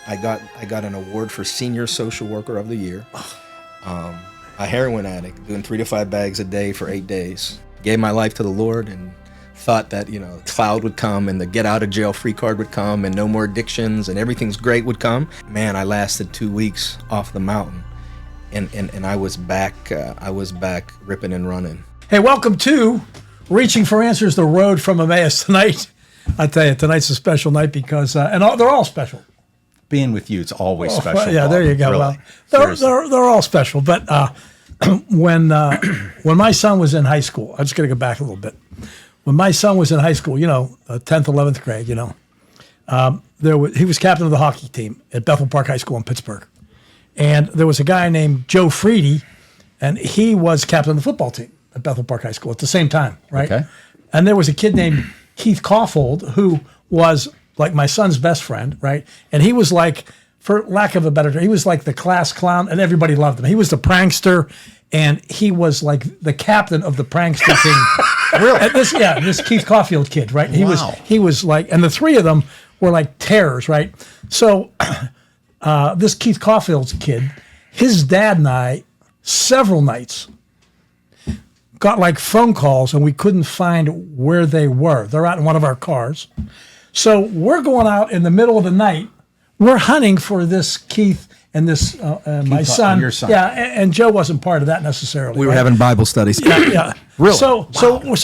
I got an award for Senior Social Worker of the Year. A heroin addict, doing 3 to 5 bags a day for 8 days. Gave my life to the Lord and thought that, the cloud would come and the get out of jail free card would come and no more addictions and everything's great would come. Man, I lasted 2 weeks off the mountain and I was back ripping and running. Hey, welcome to Reaching for Answers, the road from Emmaus tonight. I tell you, tonight's a special night because, they're all special. Being with you, it's always special. Yeah, there you go. Really. Well, they're all special. But when my son was in high school, I'm just going to go back a little bit. When my son was in high school, 10th, 11th grade, he was captain of the hockey team at Bethel Park High School in Pittsburgh. And there was a guy named Joe Freedy, and he was captain of the football team at Bethel Park High School at the same time, right? Okay. And there was a kid named Keith Caulfield who was like my son's best friend, right? And he was like, for lack of a better term, he was like the class clown, and everybody loved him. He was the prankster, and he was like the captain of the prankster team. Really? And this Keith Caulfield kid, right? Wow. He was like, and the three of them were like terrors, right? So this Keith Caulfield's kid, his dad and I, several nights, got like phone calls, and we couldn't find where they were. They're out in one of our cars. So we're going out in the middle of the night. We're hunting for this Keith and this my son. Your son. Yeah, and Joe wasn't part of that necessarily. We were right? having Bible studies. Yeah. Really? So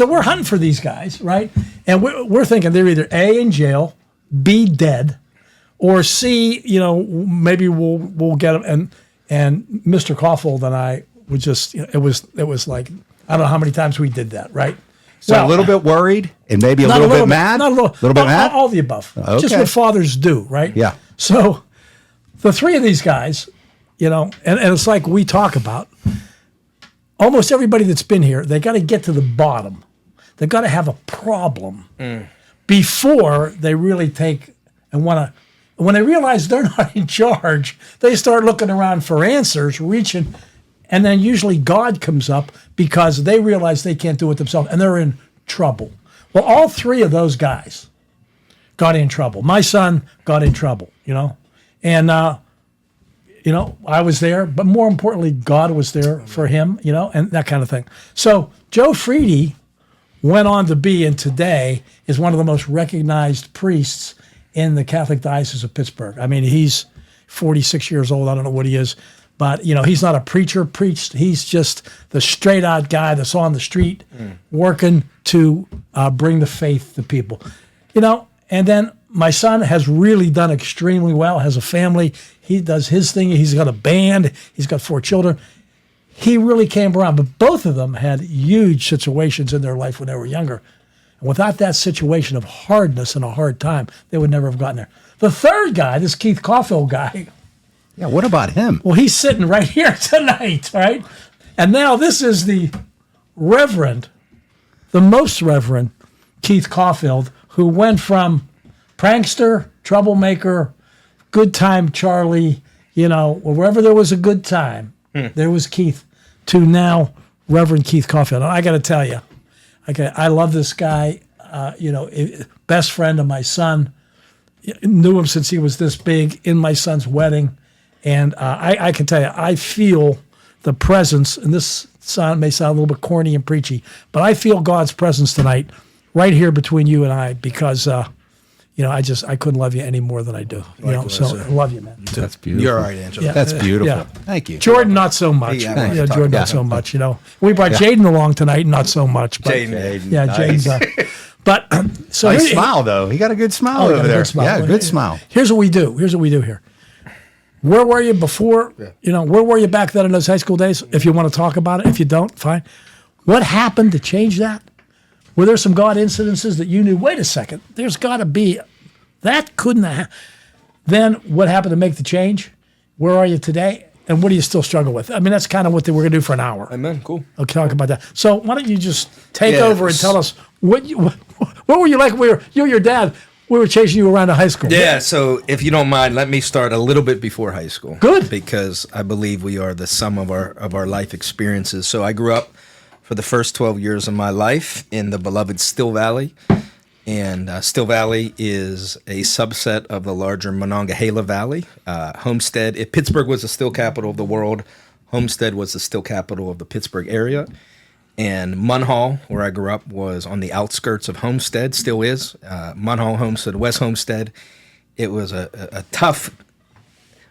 we're hunting for these guys, right? And we're thinking they're either A, in jail, B, dead, or C, maybe we'll get them. And Mr. Caulfield and I would just, it was like, I don't know how many times we did that, right? So a little bit worried and maybe a little bit mad? Not a little bit mad? All the above. Okay. Just what fathers do, right? Yeah. So the three of these guys, and it's like we talk about, almost everybody that's been here, they got to get to the bottom. They got to have a problem before they really take and want to. When they realize they're not in charge, they start looking around for answers, reaching. And then usually God comes up because they realize they can't do it themselves and they're in trouble. Well, all three of those guys got in trouble. My son got in trouble, And, I was there, but more importantly, God was there for him, and that kind of thing. So Joe Freedy went on to be, and today is one of the most recognized priests in the Catholic Diocese of Pittsburgh. I mean, he's 46 years old. I don't know what he is. But, he's not a preached. He's just the straight out guy that's on the street working to bring the faith to people. And then my son has really done extremely well, has a family. He does his thing. He's got a band. He's got 4 children. He really came around. But both of them had huge situations in their life when they were younger. And without that situation of hardness and a hard time, they would never have gotten there. The third guy, this Keith Caulfield guy, Yeah, what about him? well, he's sitting right here tonight, right? And now this is the most Reverend Keith Caulfield, who went from prankster, troublemaker, good time Charlie, wherever there was a good time, there was Keith, to now Reverend Keith Caulfield. And I got to tell you, I love this guy, best friend of my son, knew him since he was this big, in my son's wedding. And I can tell you, I feel the presence, and this may sound a little bit corny and preachy, but I feel God's presence tonight right here between you and I because, I couldn't love you any more than I do. So I love you, man. That's beautiful. You're all right, Angela. Yeah. That's beautiful. Yeah. Thank you. Jordan, not so much. Yeah, Jordan, not so much. We brought Jaden along tonight, not so much. But, Jaden. Yeah, Nice. Jaden's. But so Nice here- smile, though. He got a good smile Oh, you over got a there. good smile. Yeah, good smile. Here's what we do. here. Where were you before? Where were you back then in those high school days? If you want to talk about it. If you don't, fine. What happened to change that? Were there some God incidences that you knew, wait a second, there's got to be, that couldn't have. Then what happened to make the change? Where are you today? And what do you still struggle with? I mean, that's kind of what we're going to do for an hour. Amen. Cool. I'll talk about that. So why don't you just take Yeah, over and tell us what were you like? You and your dad. We were chasing you around to high school. Yeah, so if you don't mind, let me start a little bit before high school. Good. Because I believe we are the sum of our life experiences. So I grew up for the first 12 years of my life in the beloved Still Valley. And Still Valley is a subset of the larger Monongahela Valley. Homestead, if Pittsburgh was the still capital of the world, Homestead was the still capital of the Pittsburgh area. And Munhall, where I grew up, was on the outskirts of Homestead, still is. Munhall, Homestead, West Homestead. It was a tough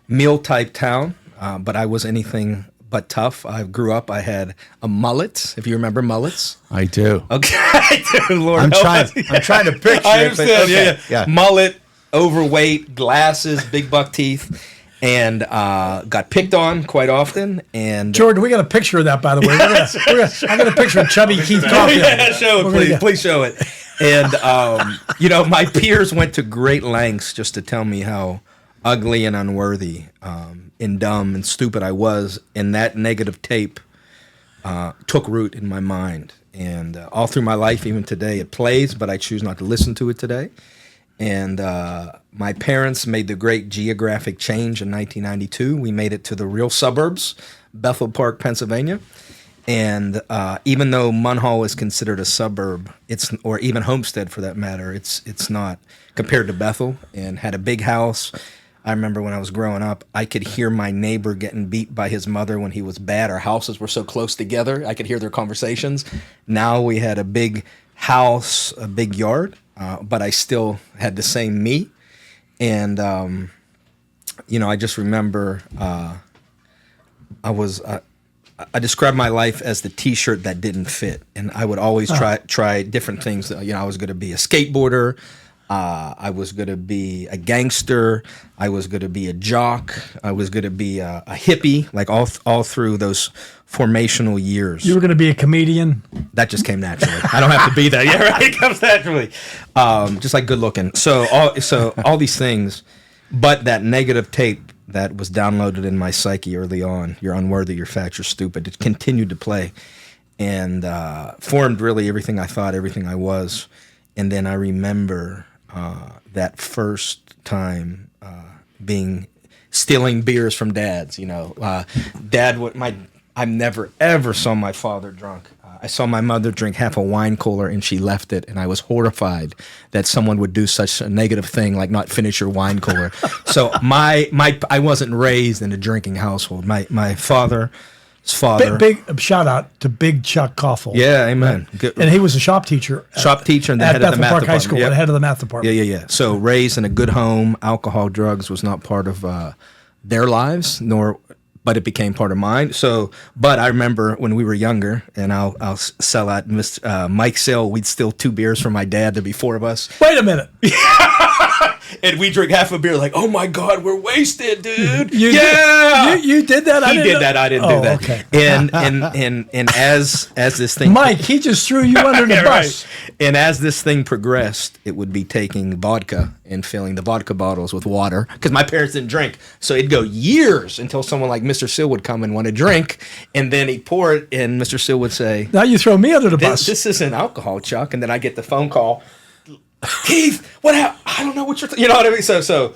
meal-type town, but I was anything but tough. I grew up, I had a mullet, if you remember mullets. I do. Okay, I do, Lord I'm help us. trying to picture I it. But understand, okay. yeah. Mullet, overweight, glasses, big buck teeth, and got picked on quite often. And Jordan, we got a picture of that, by the way. I got a picture of chubby Keith Caulfield. yeah, show it, please. Please show it. And, my peers went to great lengths just to tell me how ugly and unworthy and dumb and stupid I was. And that negative tape took root in my mind. And all through my life, even today, it plays, but I choose not to listen to it today. And my parents made the great geographic change in 1992. We made it to the real suburbs, Bethel Park, Pennsylvania. And even though Munhall is considered a suburb, or even Homestead for that matter, it's not compared to Bethel. And had a big house. I remember when I was growing up, I could hear my neighbor getting beat by his mother when he was bad. Our houses were so close together, I could hear their conversations. Now we had a big house, a big yard, but I still had the same me. And I just remember I described my life as the T-shirt that didn't fit, and I would always try different things. I was going to be a skateboarder. I was going to be a gangster. I was going to be a jock. I was going to be a hippie, like all through those formational years. You were going to be a comedian? That just came naturally. I don't have to be that. Yeah, right. It comes naturally. Just like good looking. So all these things, but that negative tape that was downloaded in my psyche early on, you're unworthy, you're fat, you're stupid, it continued to play and formed really everything I thought, everything I was. And then I remember that first time stealing beers from Dad's. I never ever saw my father drunk. I saw my mother drink half a wine cooler and she left it, and I was horrified that someone would do such a negative thing like not finish your wine cooler. So I wasn't raised in a drinking household. My father's father. Big shout out to Big Chuck Koffel. Yeah, amen. Good. And he was a shop teacher. And the head of the math Park department. High School, Yep. the head of the math department. Yeah. So raised in a good home, alcohol, drugs was not part of their lives, but it became part of mine. But I remember when we were younger, and I'll sell out Mike Sale. We'd steal 2 beers from my dad. There'd be 4 of us. Wait a minute. And we drink half a beer like, oh my God, we're wasted, dude. You did that? He did that. I didn't do that. Okay. And as this thing, Mike, he just threw you under the bus. Right. And as this thing progressed, it would be taking vodka and filling the vodka bottles with water because my parents didn't drink. So it'd go years until someone like Mr. Sill would come and want to drink, and then he'd pour it, and Mr. Sill would say, now you throw me under the bus. This isn't alcohol, Chuck. And then I get the phone call. Keith, what happened? I don't know what you know what I mean? So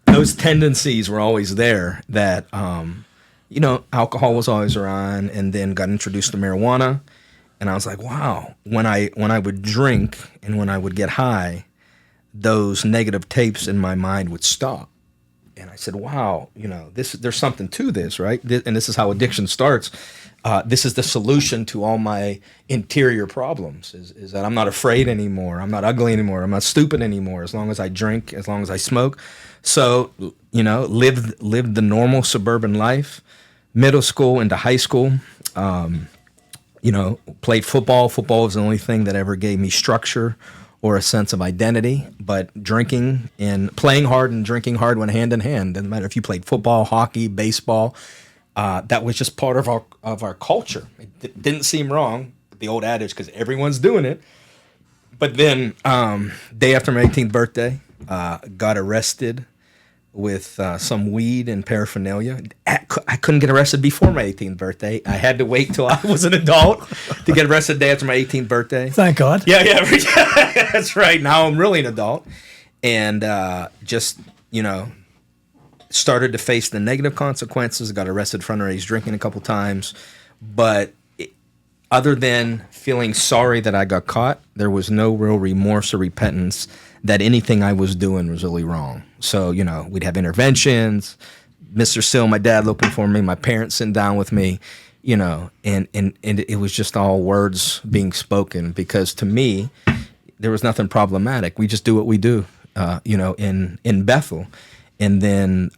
those tendencies were always there that, alcohol was always around, and then got introduced to marijuana. And I was like, wow, when I would drink and when I would get high, those negative tapes in my mind would stop. And I said, wow, there's something to this, right? And this is how addiction starts. This is the solution to all my interior problems is that I'm not afraid anymore. I'm not ugly anymore. I'm not stupid anymore. As long as I drink, as long as I smoke. So, lived the normal suburban life, middle school into high school, played football. Football was the only thing that ever gave me structure or a sense of identity, but drinking and playing hard and drinking hard went hand in hand. Doesn't matter if you played football, hockey, baseball. That was just part of our culture. It didn't seem wrong, the old adage, because everyone's doing it. But then, day after my 18th birthday, got arrested with some weed and paraphernalia. I couldn't get arrested before my 18th birthday. I had to wait till I was an adult to get arrested day after my 18th birthday. Thank God. Yeah, that's right. Now I'm really an adult. And started to face the negative consequences. Got arrested for underage drinking a couple times. But other than feeling sorry that I got caught, there was no real remorse or repentance that anything I was doing was really wrong. So, we'd have interventions, Mr. Sill, my dad looking for me, my parents sitting down with me, and it was just all words being spoken, because to me, there was nothing problematic. We just do what we do, in Bethel. And then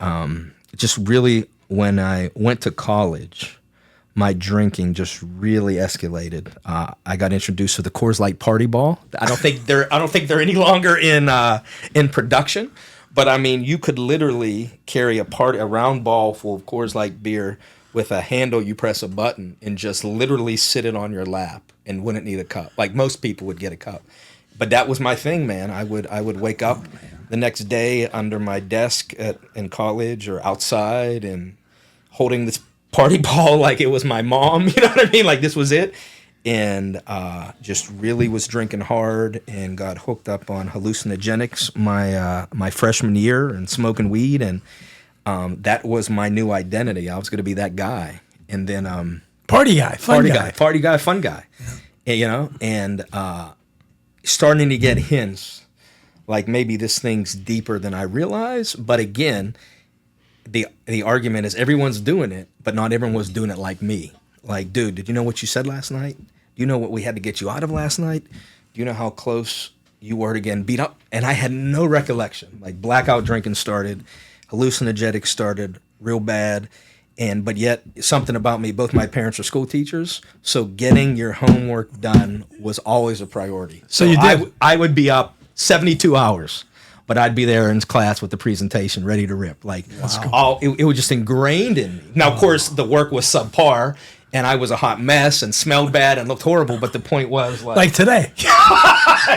just really when I went to college, my drinking just really escalated. I got introduced to the Coors Light Party Ball. I don't think they're any longer in production, but I mean, you could literally carry a round ball full of Coors Light beer with a handle. You press a button and just literally sit it on your lap and wouldn't need a cup. Like most people would get a cup, but that was my thing, man. I would wake up the next day under my desk in college or outside and holding this party ball like it was my mom, you know what I mean? Like this was it. And just really was drinking hard and got hooked up on hallucinogenics my freshman year and smoking weed. And that was my new identity. I was going to be that guy. And then party guy, fun guy. Yeah. And starting to get hints like maybe this thing's deeper than I realize. But again, the argument is everyone's doing it, but not everyone was doing it like me. Like, dude, did you know what you said last night? Do you know what we had to get you out of last night? Do you know how close you were to getting beat up? And I had no recollection. Like blackout drinking started, hallucinogenics started real bad. But yet something about me, both my parents are school teachers. So getting your homework done was always a priority. So you did. I would be up 72 hours. But I'd be there in class with the presentation ready to rip. Like, it was just ingrained in me. Now, of course, the work was subpar, and I was a hot mess and smelled bad and looked horrible. But the point was, like today,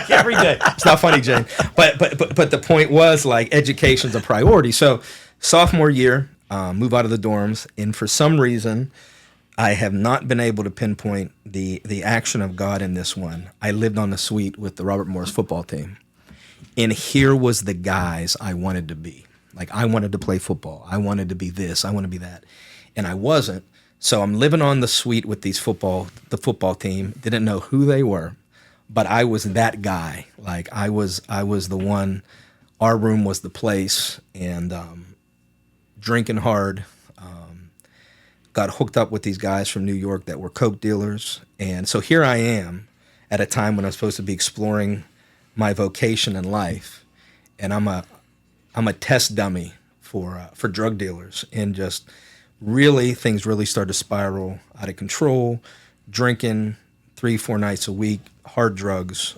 every day. It's not funny, Jane. But the point was, like, education's a priority. So, sophomore year, move out of the dorms, and for some reason, I have not been able to pinpoint the action of God in this one. I lived on the suite with the Robert Morris football team. And here was the guys I wanted to be. Like, I wanted to play football. I wanted to be this. I want to be that. And I wasn't. So I'm living on the suite with the football team. Didn't know who they were, but I was that guy. Like, I was the one. Our room was the place. And drinking hard. Got hooked up with these guys from New York that were coke dealers. And so here I am at a time when I'm supposed to be exploring my vocation in life, and I'm a test dummy for drug dealers, and just really things really start to spiral out of control. Drinking 3-4 nights a week, hard drugs.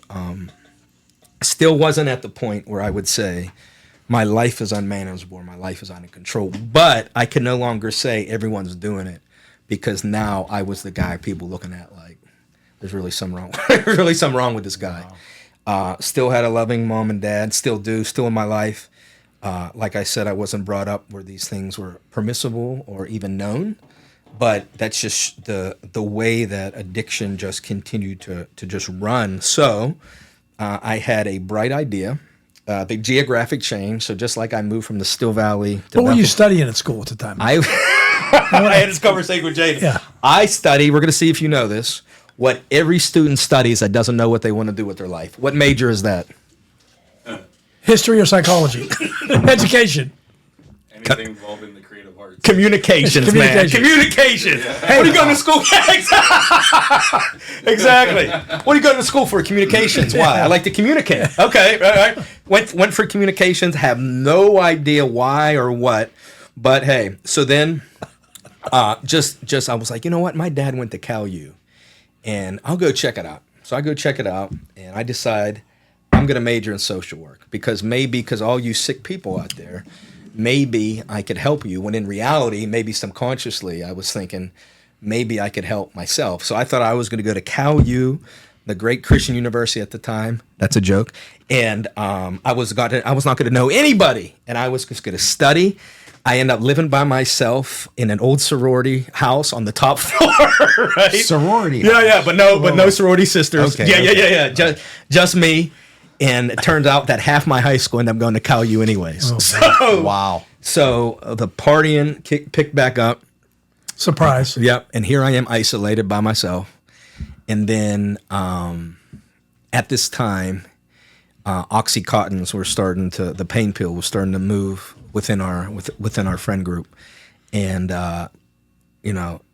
Still wasn't at the point where I would say my life is unmanageable, my life is out of control. But I can no longer say everyone's doing it, because now I was the guy people looking at like there's really something wrong. There's really something wrong with this guy. Wow. Still had a loving mom and dad, still do, still in my life. Like I said, I wasn't brought up where these things were permissible or even known, but that's just the way that addiction just continued to just run. So I had a bright idea, the geographic change. So just like I moved from the Still Valley to what were you studying at school at the time? I had this conversation with Jada. Yeah. I study, we're going to see if you know this, what every student studies that doesn't know what they want to do with their life. What major is that? History or psychology? Education. Anything involved in the creative arts. Communications, man. Communications. Yeah. Hey, what are you going to school? Exactly. What are you going to school for? Communications. Why? I like to communicate. Okay, right. Went for communications. Have no idea why or what. But hey, so then just I was like, you know what? My dad went to Cal U. And I'll go check it out. So I go check it out, and I decide I'm going to major in social work because all you sick people out there, maybe I could help you. When in reality, maybe subconsciously, I was thinking maybe I could help myself. So I thought I was going to go to Cal U, the great Christian university at the time. That's a joke. And I was not going to know anybody, and I was just going to study. I end up living by myself in an old sorority house on the top floor, right? Sorority. Yeah, but no sorority sisters. Okay, Yeah. Just me. And it turns out that half my high school ended up going to Cal U anyways. Wow. So the partying picked back up. Surprise. Yep. And here I am isolated by myself. And then at this time, Oxycontins were the pain pill was starting to move within our friend group. And,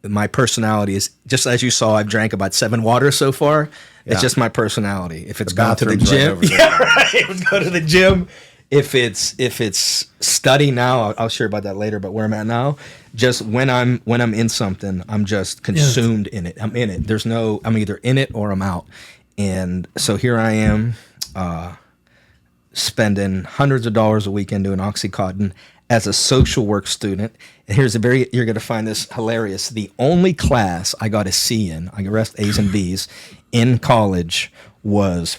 my personality is just as you saw, I've drank about 7 waters so far. Yeah. It's just my personality. If it's going to the bathroom's right gym, over there. yeah, right. If it's go to the gym, if it's study now, I'll share about that later. But where I'm at now, just when I'm in something, I'm just consumed in it. I'm in it. I'm either in it or I'm out. And so here I am, spending hundreds of dollars a weekend doing Oxycontin as a social work student. And you're going to find this hilarious. The only class I got a C in, I got rest A's and B's in college, was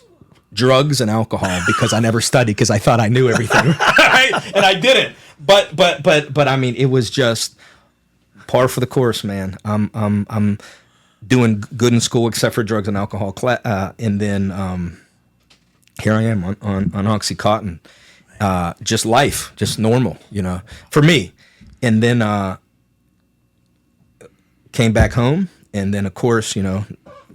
drugs and alcohol, because I never studied because I thought I knew everything. Right? And I didn't. But I mean, it was just par for the course, man. I'm doing good in school except for drugs and alcohol. And then here I am on Oxycontin. Just life, just normal, for me. And then came back home. And then, of course,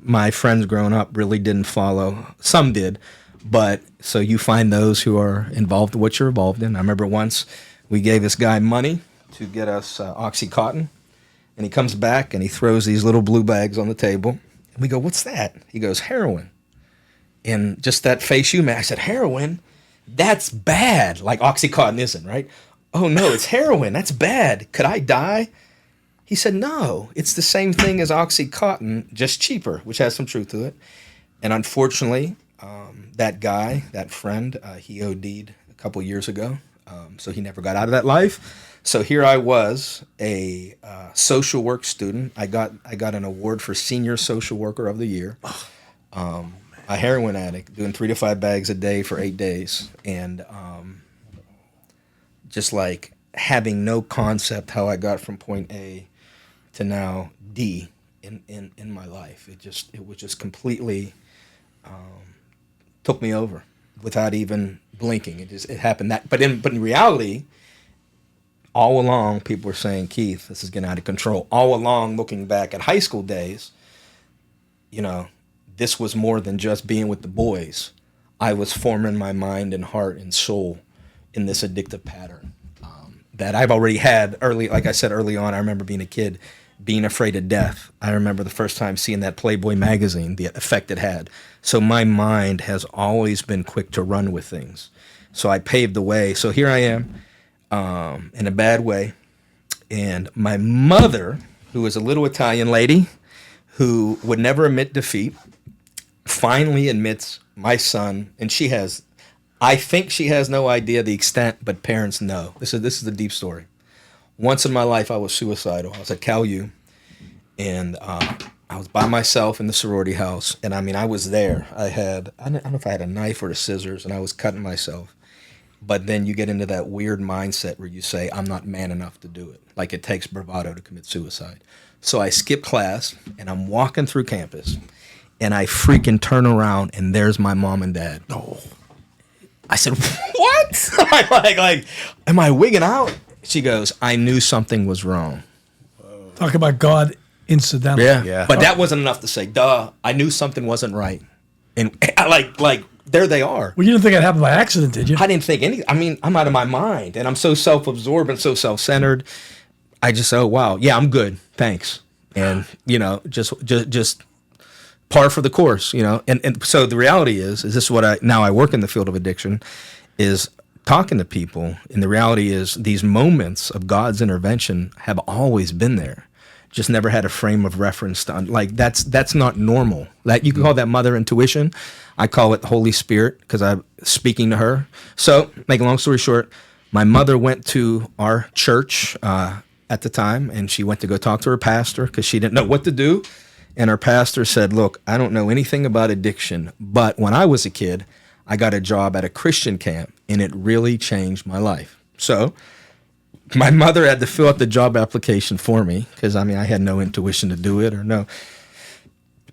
my friends growing up really didn't follow. Some did. But so you find those who are involved in what you're involved in. I remember once we gave this guy money to get us Oxycontin. And he comes back and he throws these little blue bags on the table. And we go, "What's that?" He goes, "Heroin." And just that face you made, I said, "Heroin? That's bad." Like Oxycontin isn't, right? "Oh, no, it's heroin. That's bad. Could I die?" He said, "No, it's the same thing as Oxycontin, just cheaper," which has some truth to it. And unfortunately, that guy, that friend, he OD'd a couple years ago. So he never got out of that life. So here I was, a social work student. I got an award for Senior Social Worker of the Year. A heroin addict, doing 3 to 5 bags a day for 8 days. And just like having no concept how I got from point A to now D in my life. It was just completely took me over without even blinking. It happened but in reality, all along people were saying, "Keith, this is getting out of control." All along, looking back at high school days, this was more than just being with the boys. I was forming my mind and heart and soul in this addictive pattern that I've already had early. Like I said early on, I remember being a kid, being afraid of death. I remember the first time seeing that Playboy magazine, the effect it had. So my mind has always been quick to run with things. So I paved the way. So here I am in a bad way. And my mother, who is a little Italian lady who would never admit defeat, finally admits my son, and I think she has no idea the extent, but parents know. This is the deep story. Once in my life, I was suicidal. I was at Cal U, and I was by myself in the sorority house, and I mean, I was there. I don't know if I had a knife or the scissors, and I was cutting myself. But then you get into that weird mindset where you say, "I'm not man enough to do it." Like it takes bravado to commit suicide. So I skip class, and I'm walking through campus, and I freaking turn around, and there's my mom and dad. Oh. I said, "What?" I'm like, am I wigging out? She goes, "I knew something was wrong." Talk about God incidental. Yeah. But that wasn't enough to say, "Duh, I knew something wasn't right." And like there they are. Well, you didn't think it happened by accident, did you? I didn't think anything. I mean, I'm out of my mind, and I'm so self-absorbed and so self-centered. I just, "Oh, wow. Yeah, I'm good. Thanks." And, just par for the course, And so the reality is this what I work in the field of addiction, is talking to people. And the reality is these moments of God's intervention have always been there. Just never had a frame of reference to, that's not normal. Like you can call that mother intuition. I call it the Holy Spirit because I'm speaking to her. So, make a long story short, my mother went to our church at the time, and she went to go talk to her pastor because she didn't know what to do. And her pastor said, "Look, I don't know anything about addiction, but when I was a kid, I got a job at a Christian camp, and it really changed my life." So my mother had to fill out the job application for me because, I had no intuition to do it or no.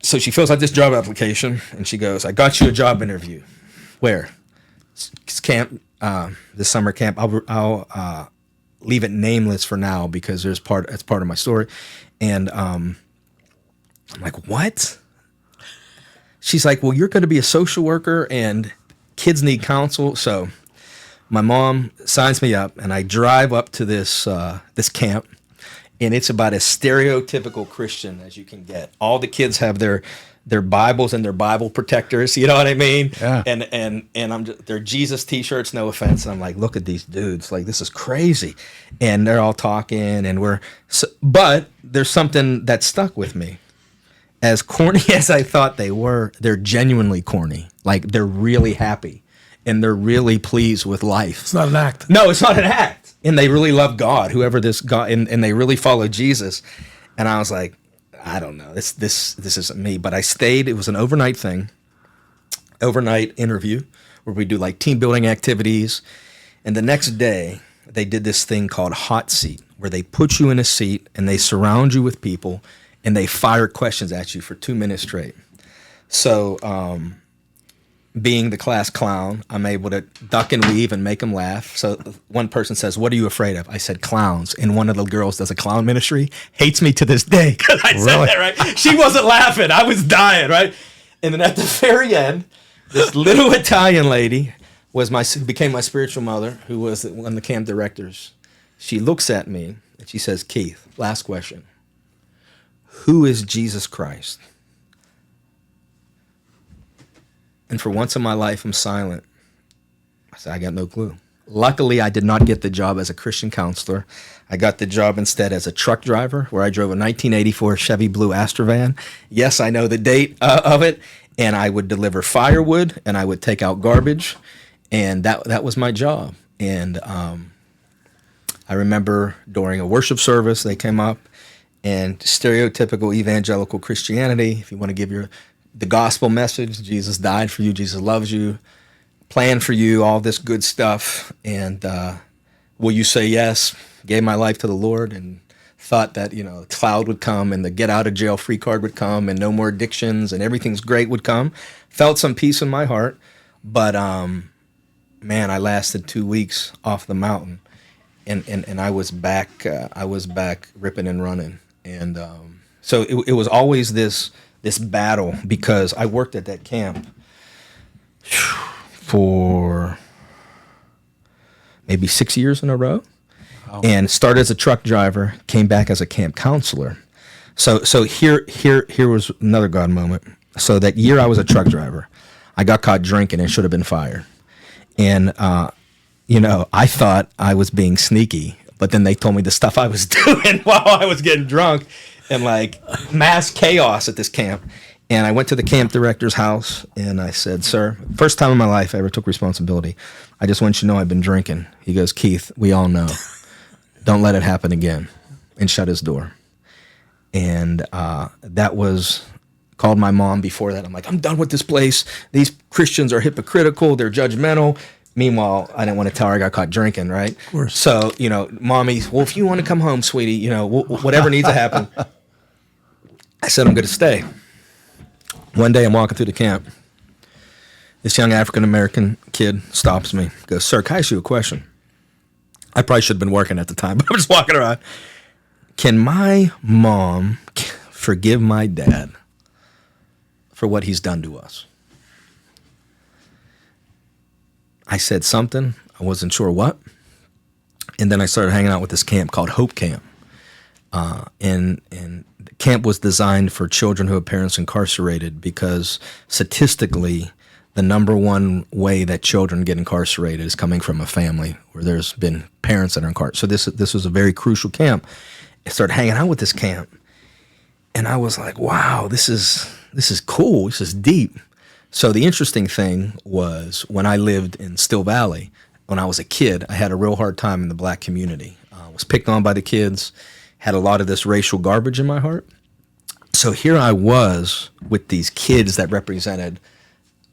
So she fills out this job application, and she goes, "I got you a job interview." "Where?" "It's camp, this summer camp. I'll leave it nameless for now because that's part of my story." And I'm like, "What?" she's like, well, you're going to be a social worker and kids need counsel. So my mom signs me up, and I drive up to this camp, and it's about as stereotypical Christian as you can get. All the kids have their Bibles and their Bible protectors, you know what I mean? Yeah. And I'm just, they're Jesus t-shirts, no offense. And I'm like, look at these dudes, like this is crazy. And they're all talking, and but there's something that stuck with me. As corny as I thought they were, they're genuinely corny. Like they're really happy, and they're really pleased with life. It's not an act. No, it's not an act. And they really love God, whoever this God, and they really follow Jesus. And I was like, I don't know, this isn't me. But I stayed. It was an overnight thing, overnight interview where we do like team building activities. And the next day, they did this thing called hot seat, where they put you in a seat and they surround you with people and they fire questions at you for 2 minutes straight. So, being the class clown, I'm able to duck and weave and make them laugh. So one person says, what are you afraid of? I said, clowns. And one of the girls does a clown ministry, hates me to this day because I said that, right? She wasn't laughing. I was dying, right? And then at the very end, this little Italian lady became my spiritual mother, who was one of the camp directors. She looks at me and she says, Keith, last question. Who is Jesus Christ? And for once in my life, I'm silent. I said, I got no clue. Luckily, I did not get the job as a Christian counselor. I got the job instead as a truck driver, where I drove a 1984 Chevy Blue Astrovan. Yes, I know the date of it. And I would deliver firewood, and I would take out garbage. And that was my job. And I remember during a worship service, they came up, and stereotypical evangelical Christianity, if you want to give the gospel message, Jesus died for you, Jesus loves you, plan for you, all this good stuff. And will you say yes? Gave my life to the Lord and thought that, a cloud would come and the get out of jail free card would come and no more addictions and everything's great would come. Felt some peace in my heart. But, man, I lasted 2 weeks off the mountain and I was back ripping and running. And so it was always this battle, because I worked at that camp for maybe 6 years in a row. Wow. And started as a truck driver, came back as a camp counselor. So here was another God moment. So that year I was a truck driver. I got caught drinking and should have been fired. And, I thought I was being sneaky, but then they told me the stuff I was doing while I was getting drunk. And like mass chaos at this camp. And I went to the camp director's house and I said, sir, first time in my life I ever took responsibility. I just want you to know I've been drinking. He goes, Keith, we all know. Don't let it happen again. And shut his door. And that was, called my mom before that. I'm like, I'm done with this place. These Christians are hypocritical. They're judgmental. Meanwhile, I didn't want to tell her I got caught drinking, right? Of course. So, mommy, well, if you want to come home, sweetie, whatever needs to happen. I said, I'm going to stay. One day I'm walking through the camp. This young African-American kid stops me, goes, sir, can I ask you a question? I probably should have been working at the time, but I'm just walking around. Can my mom forgive my dad for what he's done to us? I said something. I wasn't sure what. And then I started hanging out with this camp called Hope Camp. And the camp was designed for children who have parents incarcerated, because statistically, the number one way that children get incarcerated is coming from a family where there's been parents that are incarcerated. So this was a very crucial camp. I started hanging out with this camp, and I was like, wow, this is cool. This is deep. So the interesting thing was, when I lived in Still Valley, when I was a kid, I had a real hard time in the black community. I was picked on by the kids, had a lot of this racial garbage in my heart. So here I was with these kids that represented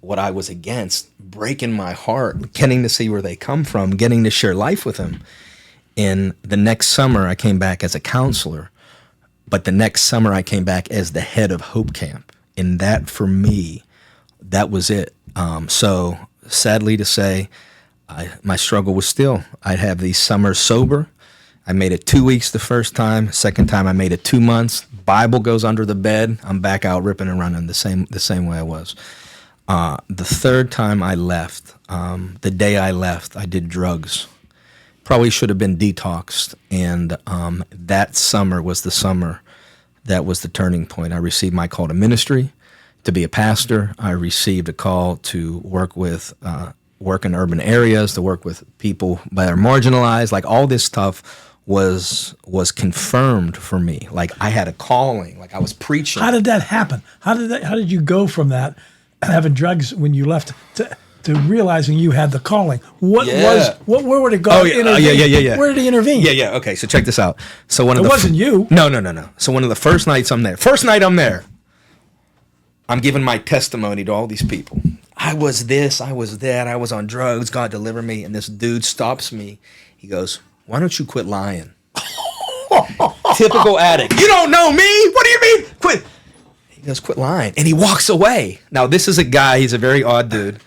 what I was against, breaking my heart, getting to see where they come from, getting to share life with them. And the next summer I came back as a counselor, but the next summer I came back as the head of Hope Camp. And that, for me, that was it. So sadly to say, my struggle was still, I'd have these summers sober. I made it 2 weeks the first time. Second time I made it 2 months. Bible goes under the bed, I'm back out ripping and running the same way I was. The third time I left, the day I left, I did drugs. Probably should have been detoxed, and that summer was the summer that was the turning point. I received my call to ministry, to be a pastor. I received a call to work in urban areas, to work with people that are marginalized. Like, all this stuff was confirmed for me. Like, I had a calling. Like, I was preaching. How did that happen? How did you go from that having drugs when you left to realizing you had the calling? Where would it go? Oh, yeah. Where did he intervene? Yeah. Okay, so check this out. So It wasn't you. No. So one of the first nights I'm there. I'm giving my testimony to all these people. I was this, I was that, I was on drugs, God delivered me. And this dude stops me. He goes, "Why don't you quit lying?" Typical addict. "You don't know me. What do you mean? Quit." He goes, "Quit lying." And he walks away. Now, this is a guy, he's a very odd dude.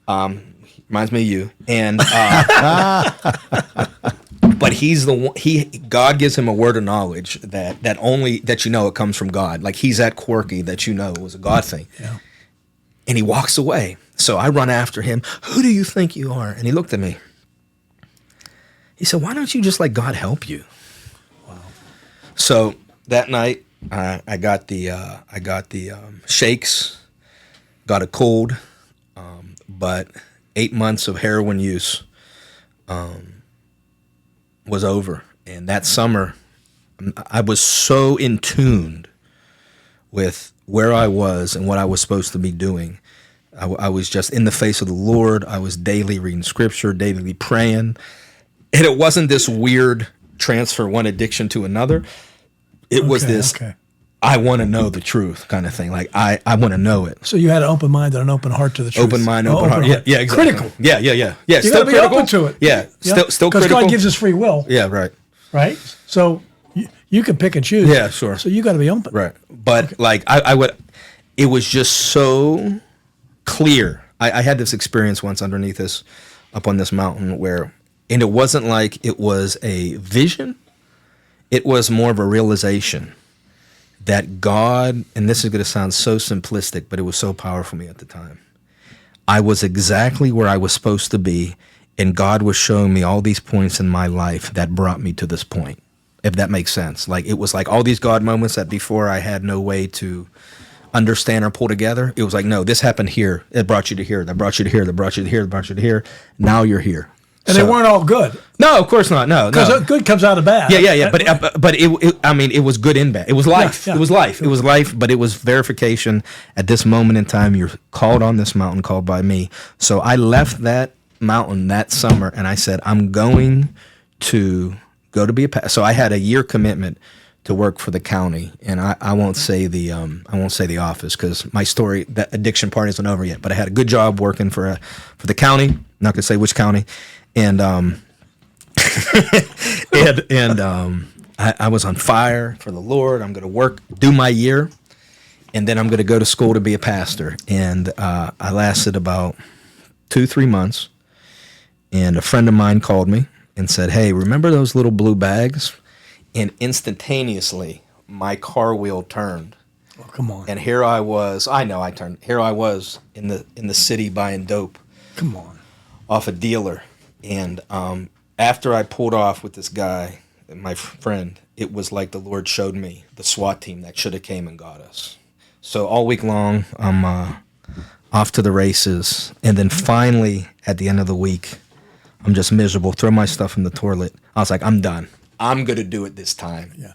Reminds me of you. And but he's the one, God gives him a word of knowledge that it comes from God. Like, he's that quirky that it was a God thing. Yeah. And he walks away. So I run after him. "Who do you think you are?" And he looked at me. He said, "Why don't you just let God help you?" Wow. So that night, I got the shakes, got a cold, but 8 months of heroin use was over. And that summer, I was so in tune with where I was and what I was supposed to be doing. I was just in the face of the Lord. I was daily reading scripture, daily praying. And it wasn't this weird transfer one addiction to another. It was this, I want to know the truth kind of thing. Like, I want to know it. So you had an open mind and an open heart to the truth. Open mind, open heart. Yeah, exactly. Critical. Yeah. You Still got to be critical. open to it. Yeah, still Because critical. God gives us free will. Yeah, right. Right? So you can pick and choose. Yeah, sure. So you got to be open. Right. But like, it was just so clear. I had this experience once underneath this, up on this mountain and it wasn't like it was a vision. It was more of a realization that God, and this is going to sound so simplistic, but it was so powerful for me at the time. I was exactly where I was supposed to be, and God was showing me all these points in my life that brought me to this point, if that makes sense. Like, it was like all these God moments that before I had no way to understand or pull together. It was like, no, this happened here. It brought you to here. That brought you to here. That brought you to here. That brought you to here. Now you're here. And they weren't all good. No, of course not. No. Because good comes out of bad. Yeah. But it was good and bad. It was life. Yeah. It was life. It was life, but it was verification. At this moment in time, you're called on this mountain, called by me. So I left that mountain that summer, and I said, I'm going to go to be a pastor. So I had a year commitment to work for the county, and I won't say the office because my story, that addiction part isn't over yet. But I had a good job working for the county. I'm not gonna say which county, and I was on fire for the Lord. I'm gonna do my year, and then I'm gonna go to school to be a pastor. And I lasted about 2-3 months, and a friend of mine called me and said, "Hey, remember those little blue bags?" And instantaneously, my car wheel turned. Oh, come on. And here I was. I know I turned. Here I was in the city buying dope. Come on. Off a dealer. And after I pulled off with this guy, my friend, it was like the Lord showed me the SWAT team that should have came and got us. So all week long, I'm off to the races. And then finally, at the end of the week, I'm just miserable. Throw my stuff in the toilet. I was like, I'm done. I'm going to do it this time. Yeah.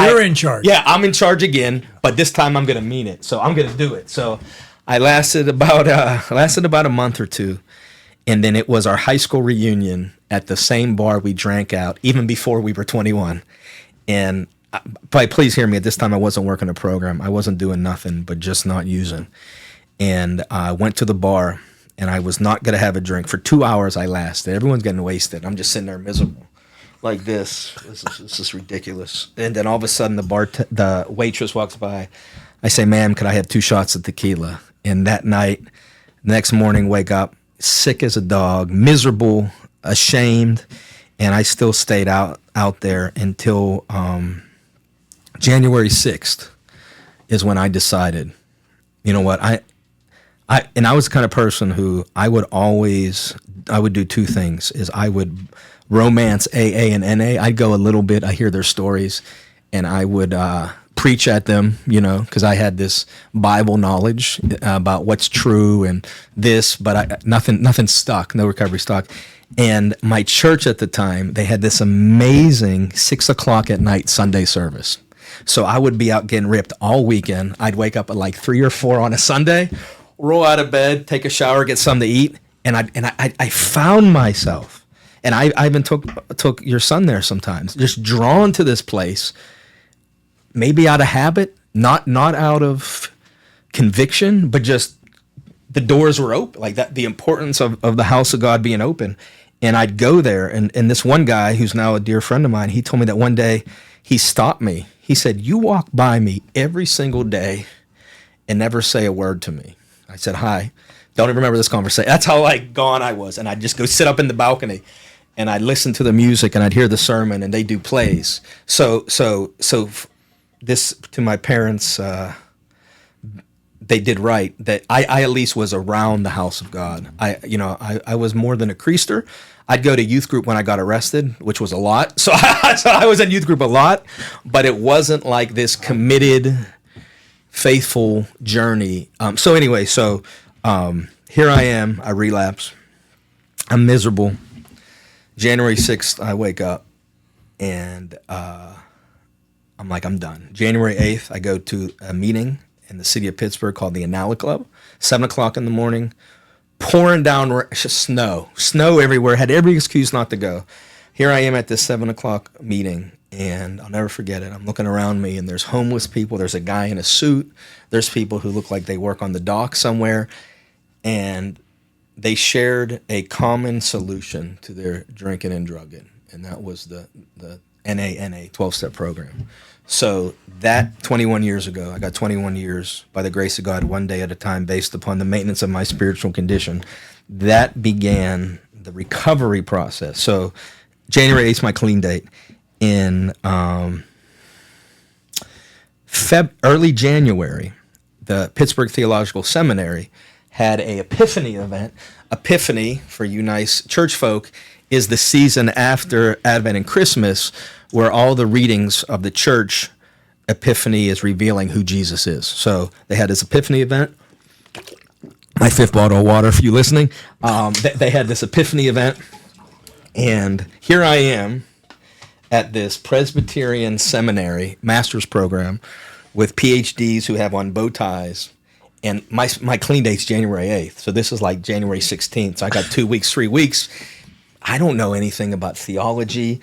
You're in charge. Yeah, I'm in charge again, but this time I'm going to mean it. So I'm going to do it. So I lasted about a month or two, and then it was our high school reunion at the same bar we drank out, even before we were 21. And please hear me, at this time I wasn't working a program. I wasn't doing nothing but just not using. And I went to the bar, and I was not going to have a drink. For 2 hours I lasted. Everyone's getting wasted. I'm just sitting there miserable. Like this. This is ridiculous. And then all of a sudden the waitress walks by. I say, "Ma'am, could I have 2 shots of tequila?" And that night, next morning, wake up sick as a dog, miserable, ashamed, and I still stayed out there until January 6th is when I decided, you know what, I was the kind of person who I would do two things. Is I would romance AA and NA. I'd go a little bit, I hear their stories, and I would preach at them, because I had this Bible knowledge about what's true and this, but nothing stuck, no recovery stuck. And my church at the time, they had this amazing 6:00 at night Sunday service. So I would be out getting ripped all weekend. I'd wake up at like 3 or 4 on a Sunday, roll out of bed, take a shower, get something to eat, and I found myself, and I even took your son there sometimes, just drawn to this place, maybe out of habit, not out of conviction, but just the doors were open, like that, the importance of the house of God being open. And I'd go there, and this one guy who's now a dear friend of mine, he told me that one day he stopped me. He said, "You walk by me every single day and never say a word to me." I said, "Hi." Don't even remember this conversation. That's how gone I was. And I'd just go sit up in the balcony and I'd listen to the music and I'd hear the sermon, and they do plays. So this, to my parents, they did right, that I at least was around the house of God. I was more than a creaster. I'd go to youth group when I got arrested, which was a lot. So I was in youth group a lot, but it wasn't like this committed, faithful journey. Here I am. I relapse. I'm miserable. January 6th, I wake up, and I'm like, I'm done. January 8th, I go to a meeting in the city of Pittsburgh called the Anala Club. 7:00 in the morning, pouring down snow everywhere. Had every excuse not to go. Here I am at this 7:00 meeting, and I'll never forget it. I'm looking around me, and there's homeless people. There's a guy in a suit. There's people who look like they work on the dock somewhere, and they shared a common solution to their drinking and drugging, and that was the NA 12-step program. So that 21 years ago, I got 21 years by the grace of God, one day at a time, based upon the maintenance of my spiritual condition. That began the recovery process. So January 8th is my clean date. In early January, the Pittsburgh Theological Seminary had a Epiphany event. Epiphany, for you nice church folk, is the season after Advent and Christmas, where all the readings of the church Epiphany is revealing who Jesus is. So they had this Epiphany event. My 5th bottle of water for you listening. They had this Epiphany event, and here I am at this Presbyterian seminary master's program with PhDs who have on bow ties, and my clean date's January 8th. So this is like January 16th. So I got 2 weeks, 3 weeks. I don't know anything about theology.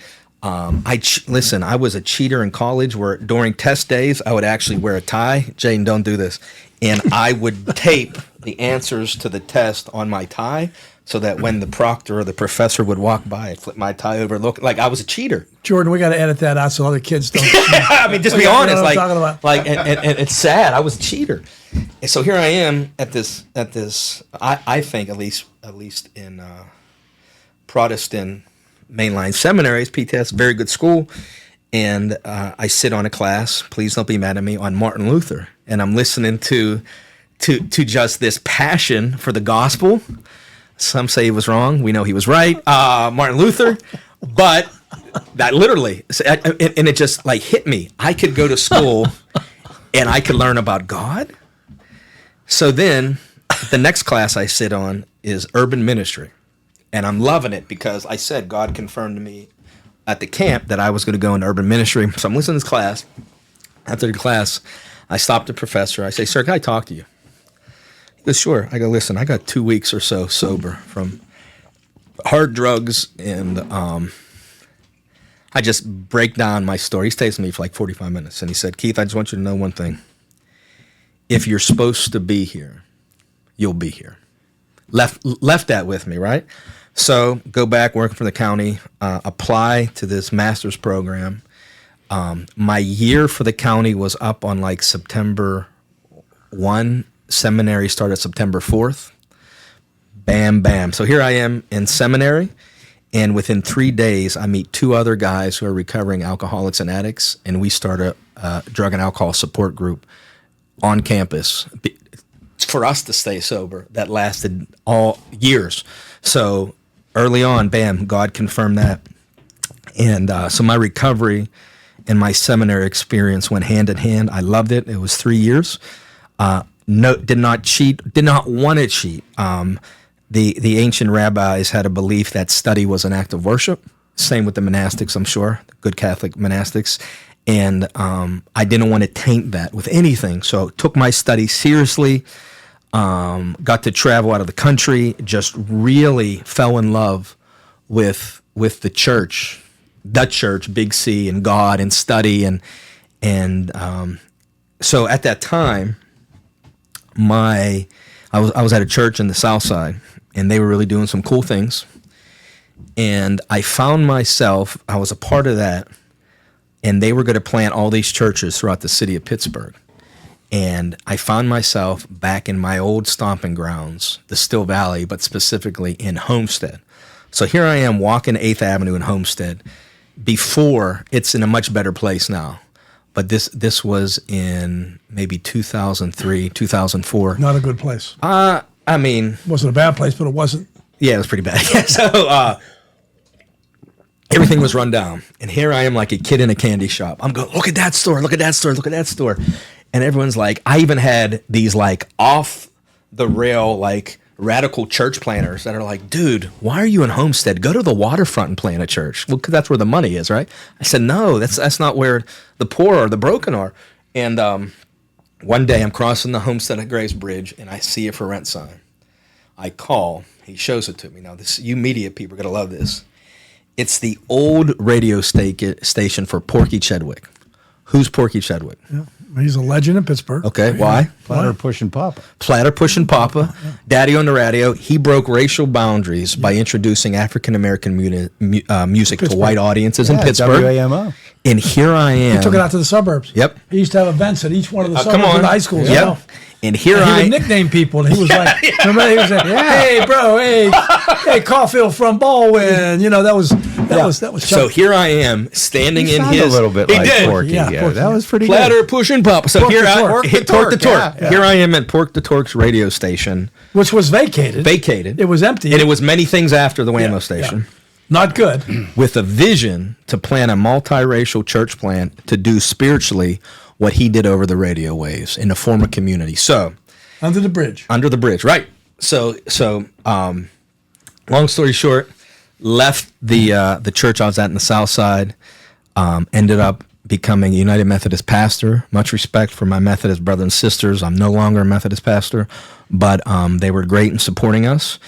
Listen, I was a cheater in college where during test days, I would actually wear a tie. Jaden, don't do this. And I would tape the answers to the test on my tie so that when the proctor or the professor would walk by, I'd flip my tie over, look like I was a cheater. Jordan, we got to edit that out so other kids don't. I mean, just be honest. Like, and it's sad. I was a cheater. And so here I am at this. I think at least in Protestant mainline seminaries, PTS, very good school, and I sit on a class. Please don't be mad at me, on Martin Luther, and I'm listening to just this passion for the gospel. Some say he was wrong. We know he was right, Martin Luther, but that literally, and it just like hit me. I could go to school and I could learn about God. So then the next class I sit on is urban ministry. And I'm loving it because I said God confirmed to me at the camp that I was going to go into urban ministry. So I'm listening to this class. After the class, I stopped the professor. I say, "Sir, can I talk to you?" He goes, "Sure." I go, "Listen, I got 2 weeks or so sober from hard drugs, and I just break down my story." He stays with me for like 45 minutes. And he said, "Keith, I just want you to know one thing. If you're supposed to be here, you'll be here." Left that with me, right? So go back, working for the county, apply to this master's program. My year for the county was up on like September 1. Seminary started September 4th. Bam, bam. So here I am in seminary, And within 3 days, I meet 2 other guys who are recovering alcoholics and addicts, and we start a drug and alcohol support group on campus for us to stay sober. That lasted all years. So early on, bam, God confirmed that. And so my recovery and my seminary experience went hand in hand. I loved it. It was 3 years. No, did not cheat, did not want to cheat. The ancient rabbis had a belief that study was an act of worship. Same with the monastics, I'm sure, good Catholic monastics. And I didn't want to taint that with anything. So took my study seriously, got to travel out of the country, just really fell in love with the church, Big C, and God, and study. And so at that time, I was at a church in the South Side, and they were really doing some cool things. And I found myself, I was a part of that, and they were going to plant all these churches throughout the city of Pittsburgh. And I found myself back in my old stomping grounds, the Still Valley, but specifically in Homestead. So here I am walking 8th Avenue in Homestead. Before, it's in a much better place now. But this was in maybe 2003, 2004. Not a good place. I mean, It wasn't a bad place, but it wasn't. yeah, it was pretty bad. Yeah, so everything was run down. And here I am like a kid in a candy shop. I'm going, look at that store, look at that store, look at that store. And everyone's like, I even had these like off the rail, like radical church planners that are like, dude, why are you in Homestead? Go to the waterfront and plant a church. Well, because that's where the money is, right? I said, no, that's not where the poor or the broken are. And one day I'm crossing the Homestead at Grace Bridge, and I see a for rent sign. I call. He shows it to me. Now, you media people are going to love this. It's the old radio station for Porky Chedwick. Who's Porky Chedwick? Yeah. He's a legend in Pittsburgh. Okay, why? Platter pushing Papa. Platter pushing Papa, Daddy on the radio. He broke racial boundaries by introducing African American music to white audiences in Pittsburgh. WAMO. And here I am. He took it out to the suburbs. Yep. He used to have events at each one of the Come suburbs on. and high schools. Yep. You know? And here He would nickname people, and he was like, remember, he was like, hey, bro, hey, Caulfield from Baldwin. You know, that was So Chuck. here I am standing in Sound his. a little bit He like did. Porky. Yeah, Yeah, Porky. that was pretty Platter good. pushing Papa. So Pork here the I Torque. hit Torque Pork the the Torque. Torque, yeah. Here I am at Pork the Torque's radio station, Which was vacated. vacated. It was empty. And it was many things after the Whammo Yeah, station. not good. With a vision to plan a multiracial church plant to do spiritually what he did over the radio waves in the form of community. So, Under the bridge. under the bridge, right? So, long story short, left the church I was at in the South Side, ended up becoming a United Methodist pastor. Much respect for my Methodist brothers and sisters. I'm no longer a Methodist pastor, but they were great in supporting us,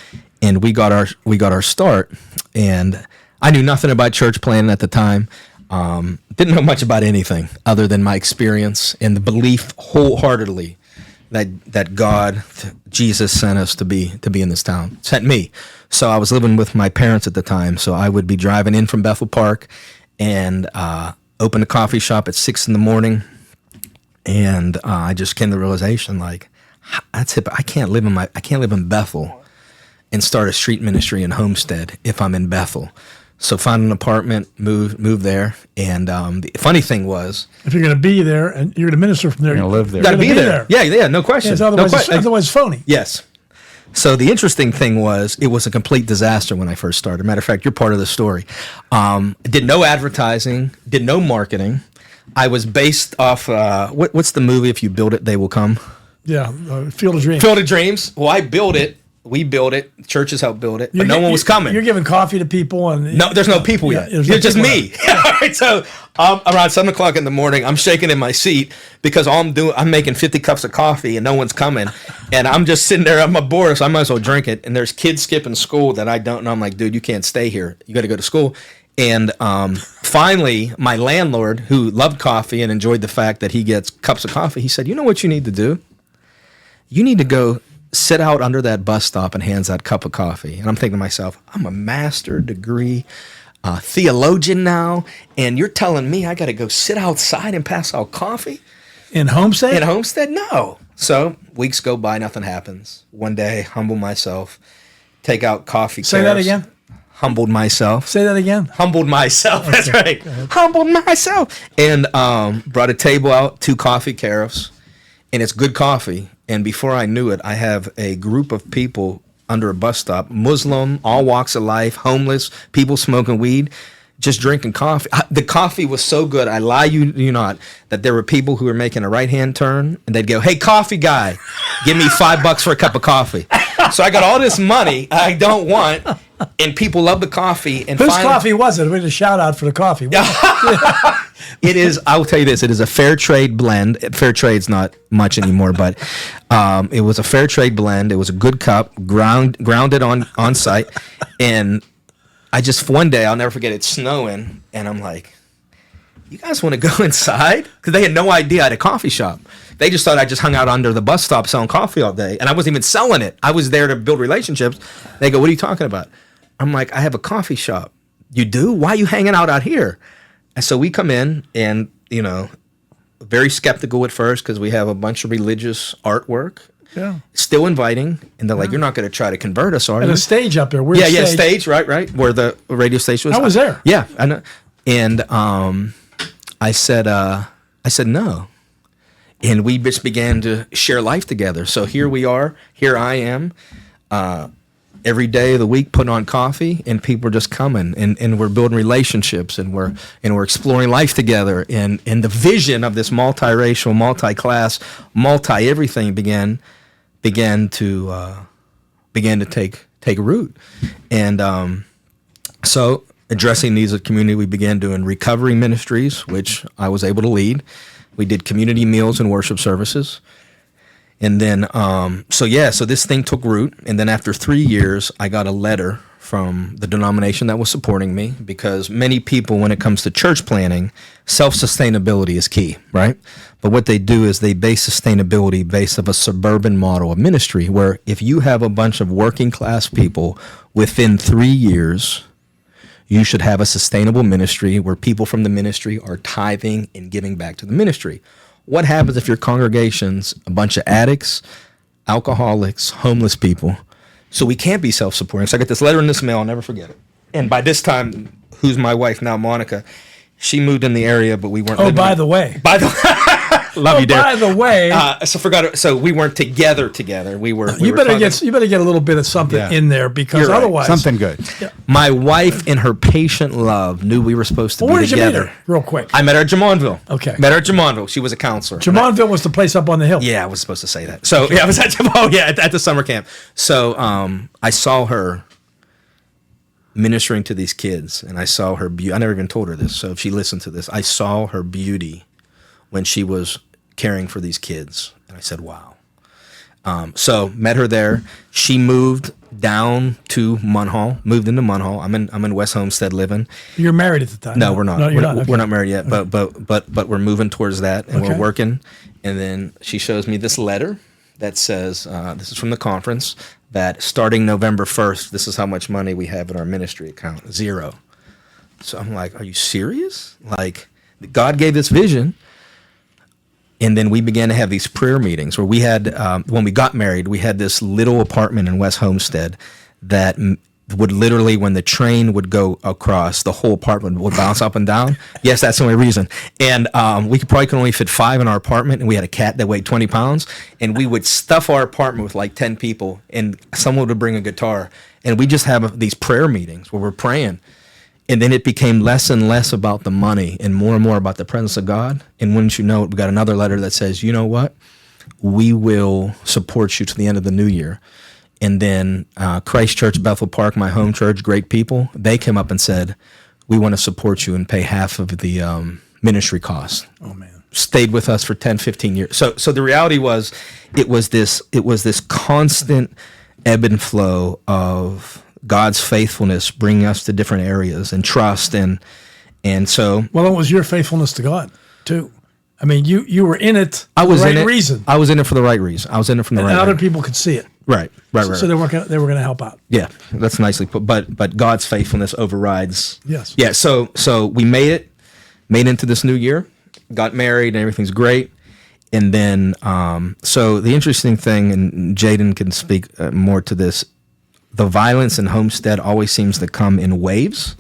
and we got our start. And I knew nothing about church planting at the time. Didn't know much about anything other than my experience and the belief wholeheartedly that God, Jesus sent us to be in this town. Sent me. So I was living with my parents at the time. So I would be driving in from Bethel Park and open a coffee shop at 6 a.m. And I just came to the realization, like, that's it. I can't live in Bethel and start a street ministry in Homestead if I'm in Bethel. So found an apartment, moved there, and the funny thing was, If you're going to be there and you're going to minister from there, You're gonna live there. got to gotta be be there. there. Yeah, no question. It's No otherwise, question. otherwise phony. Yes. So the interesting thing was, it was a complete disaster when I first started. Matter of fact, you're part of the story. Did no advertising, did no marketing. I was based off, what's the movie, If You Build It, They Will Come? Yeah, Field of Dreams. Field of Dreams. Well, I built it. We built it. Churches helped build it. But no one was coming. You're giving coffee to people, and No, there's no people yet. there's no It's just people me. All right, so around 7 o'clock in the morning, I'm shaking in my seat because I'm making 50 cups of coffee and no one's coming, and I'm just sitting there. I'm bored, so I might as well drink it. And there's kids skipping school that I don't know. I'm like, dude, you can't stay here. You got to go to school. And finally, my landlord, who loved coffee and enjoyed the fact that he gets cups of coffee, he said, you know what you need to do? You need to go sit out under that bus stop and hands that cup of coffee. And I'm thinking to myself, I'm a master degree theologian now, and you're telling me I got to go sit outside and pass out coffee in Homestead. in Homestead? No. So weeks go by, nothing happens. One day, humble myself, take out coffee. Say that cares. again. humbled myself. Say that again. Humbled myself. That's right. Humbled myself. And brought a table out, 2 coffee carafes, and it's good coffee. And before I knew it, I have a group of people under a bus stop, Muslim, all walks of life, homeless, people smoking weed, just drinking coffee. The coffee was so good, I lie you not, that there were people who were making a right-hand turn, and they'd go, "Hey, coffee guy, give me $5 for a cup of coffee." So I got all this money I don't want, and people love the coffee. And Whose coffee was it? We need a shout out for the coffee. It is, I will tell you this, it is a fair trade blend. Fair trade's not much anymore, but it was a fair trade blend. It was a good cup, grounded on site. And I just, one day, I'll never forget, it's snowing, and I'm like, "You guys want to go inside?" Because they had no idea I had a coffee shop. They just thought I just hung out under the bus stop selling coffee all day, and I wasn't even selling it. I was there to build relationships. They go, "What are you talking about?" I'm like, "I have a coffee shop." "You do? Why are you hanging out here?" And so we come in, and, very skeptical at first because we have a bunch of religious artwork. Yeah. Still inviting, and they're like, "You're not going to try to convert us, are you?" And a stage up there. Yeah, stage, right, where the radio station was. I was there. Yeah, I know. And I said no, and we just began to share life together. So here we are. Here I am. Every day of the week putting on coffee, and people are just coming, and we're building relationships, and we're exploring life together, and the vision of this multiracial, multi-class, multi-everything began to take root. And so addressing needs of the community, we began doing recovery ministries, which I was able to lead. We did community meals and worship services. And then, so this thing took root. And then after 3 years, I got a letter from the denomination that was supporting me, because many people, when it comes to church planning, self-sustainability is key, right? But what they do is they base sustainability based of a suburban model of ministry, where if you have a bunch of working class people, within 3 years, you should have a sustainable ministry where people from the ministry are tithing and giving back to the ministry. What happens if your congregation's a bunch of addicts, alcoholics, homeless people? So we can't be self-supporting. So I got this letter in this mail, I'll never forget it. And by this time, who's my wife now, Monica, she moved in the area, but we weren't. Oh, by the way. Love you, Derek. By the way. So we weren't together. We were. You better get a little bit of something in there, because You're right. otherwise Something good. Yeah. My wife, in her patient love, knew we were supposed to be where did together. you meet her? Real quick. I met her at Jamonville. Okay. Met her at Jamonville. She was a counselor. Jamonville was the place up on the hill. Yeah, I was supposed to say that. So I was at at the summer camp. So I saw her ministering to these kids, and I saw her beauty. I never even told her this, so if she listened to this, I saw her beauty when she was caring for these kids, and I said, "Wow." So met her there. She moved down to Munhall. Moved into Munhall. I'm in West Homestead living. You're married at the time. No, we're not. No, you're not. Okay. We're not married yet, but we're moving towards that, and Okay. we're working. And then she shows me this letter that says, this is from the conference, that starting November 1st, this is how much money we have in our ministry account, 0. So I'm like, "Are you serious?" Like, God gave this vision. And then we began to have these prayer meetings where we had, when we got married, we had this little apartment in West Homestead that would literally, when the train would go across, the whole apartment would bounce up and down. Yes, that's the only reason. And we could only fit 5 in our apartment, and we had a cat that weighed 20 pounds. And we would stuff our apartment with like 10 people, and someone would bring a guitar. And we just have these prayer meetings where we're praying. And then it became less and less about the money and more about the presence of God. And wouldn't you know it, we got another letter that says, "You know what? We will support you to the end of the new year." And then Christ Church, Bethel Park, my home church, great people, they came up and said, "We want to support you and pay half of the ministry costs." Oh, man. Stayed with us for 10, 15 years. So the reality was, it was this constant ebb and flow of God's faithfulness bringing us to different areas, and trust, and so. Well, it was your faithfulness to God too. I mean, you were in it I was for the in right it. reason. I was in it for the right reason. I was in it from the And right other reason. people could see it. Right. So they were going to help out. Yeah, that's nicely put. But God's faithfulness overrides. Yes. Yeah. So we made into this new year, got married, and everything's great. And then, so the interesting thing, and Jaden can speak more to this, the violence in Homestead always seems to come in waves.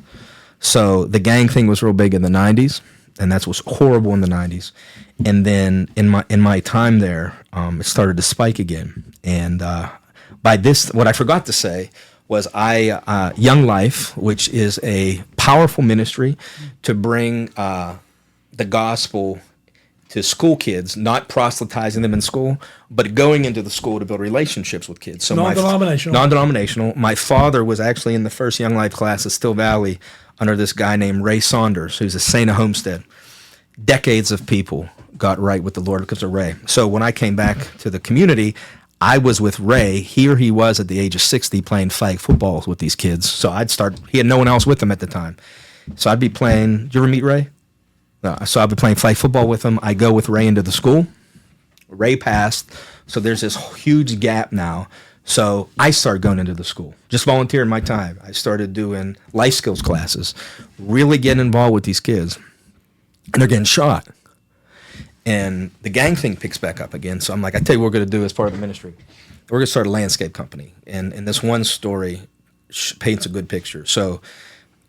So the gang thing was real big in the 90s, and that was horrible in the 90s. And then in my time there, it started to spike again. And by this, what I forgot to say was Young Life, which is a powerful ministry to bring the gospel to school kids, not proselytizing them in school, but going into the school to build relationships with kids. So non-denominational. Non-denominational. My father was actually in the first Young Life class at Still Valley under this guy named Ray Saunders, who's a saint of Homestead. Decades of people got right with the Lord because of Ray. So when I came back to the community, I was with Ray. Here he was at the age of 60 playing flag football with these kids. So he had no one else with him at the time. So I'd be playing, did you ever meet Ray? So I'd be playing flag football with him. I go with Ray into the school. Ray passed. So there's this huge gap now. So I started going into the school, just volunteering my time. I started doing life skills classes, really getting involved with these kids. And they're getting shot. And the gang thing picks back up again. So I'm like, I tell you what we're going to do as part of the ministry. We're going to start a landscape company. And this one story paints a good picture. So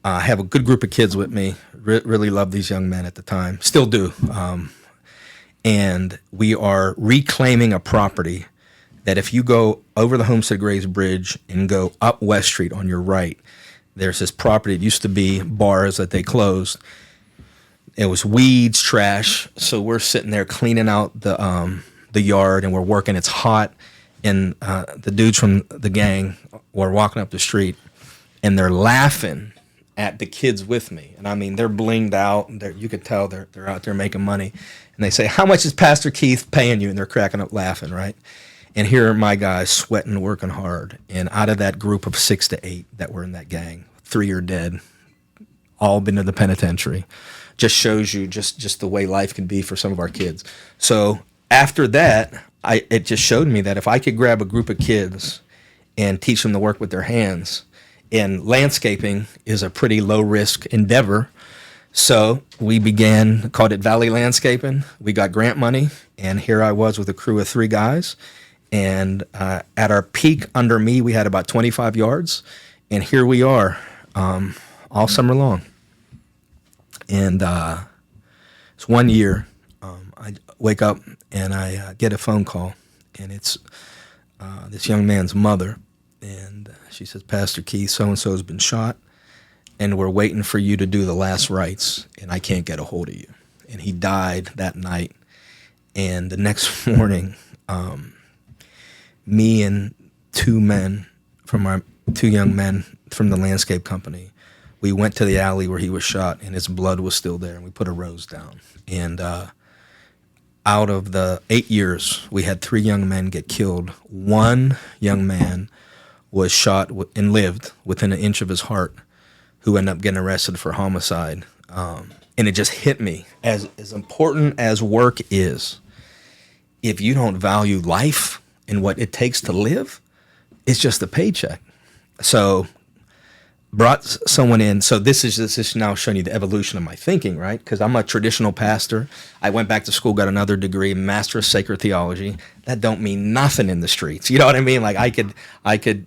I have a good group of kids with me. Really love these young men at the time. Still do. And we are reclaiming a property that if you go over the Homestead Grays Bridge and go up West Street on your right, there's this property. It used to be bars that they closed. It was weeds, trash. So we're sitting there cleaning out the yard, and we're working. It's hot, and the dudes from the gang were walking up the street, and they're laughing at the kids with me. And I mean, they're blinged out. You could tell they're out there making money. And they say, "How much is Pastor Keith paying you?" And they're cracking up laughing, right? And here are my guys sweating, working hard. And out of that group of 6 to 8 that were in that gang, 3 are dead, all been to the penitentiary. Just shows you just the way life can be for some of our kids. So after that, it just showed me that if I could grab a group of kids and teach them to work with their hands, and landscaping is a pretty low-risk endeavor. So we called it Valley Landscaping. We got grant money, and here I was with a crew of 3 guys. And at our peak under me, we had about 25 yards. And here we are all summer long. And it's one year, I wake up and I get a phone call, and it's this young man's mother. And she says, "Pastor Keith, so-and-so has been shot, and we're waiting for you to do the last rites, and I can't get a hold of you." And he died that night. And the next morning, me and 2 young men from the landscape company, we went to the alley where he was shot, and his blood was still there, and we put a rose down. And out of the 8 years, we had 3 young men get killed. 1 young man was shot and lived within an inch of his heart, who ended up getting arrested for homicide. And it just hit me. As important as work is, if you don't value life and what it takes to live, it's just a paycheck. So brought someone in. So this is now showing you the evolution of my thinking, right? Because I'm a traditional pastor. I went back to school, got another degree, Master of Sacred Theology. That don't mean nothing in the streets. You know what I mean? Like I could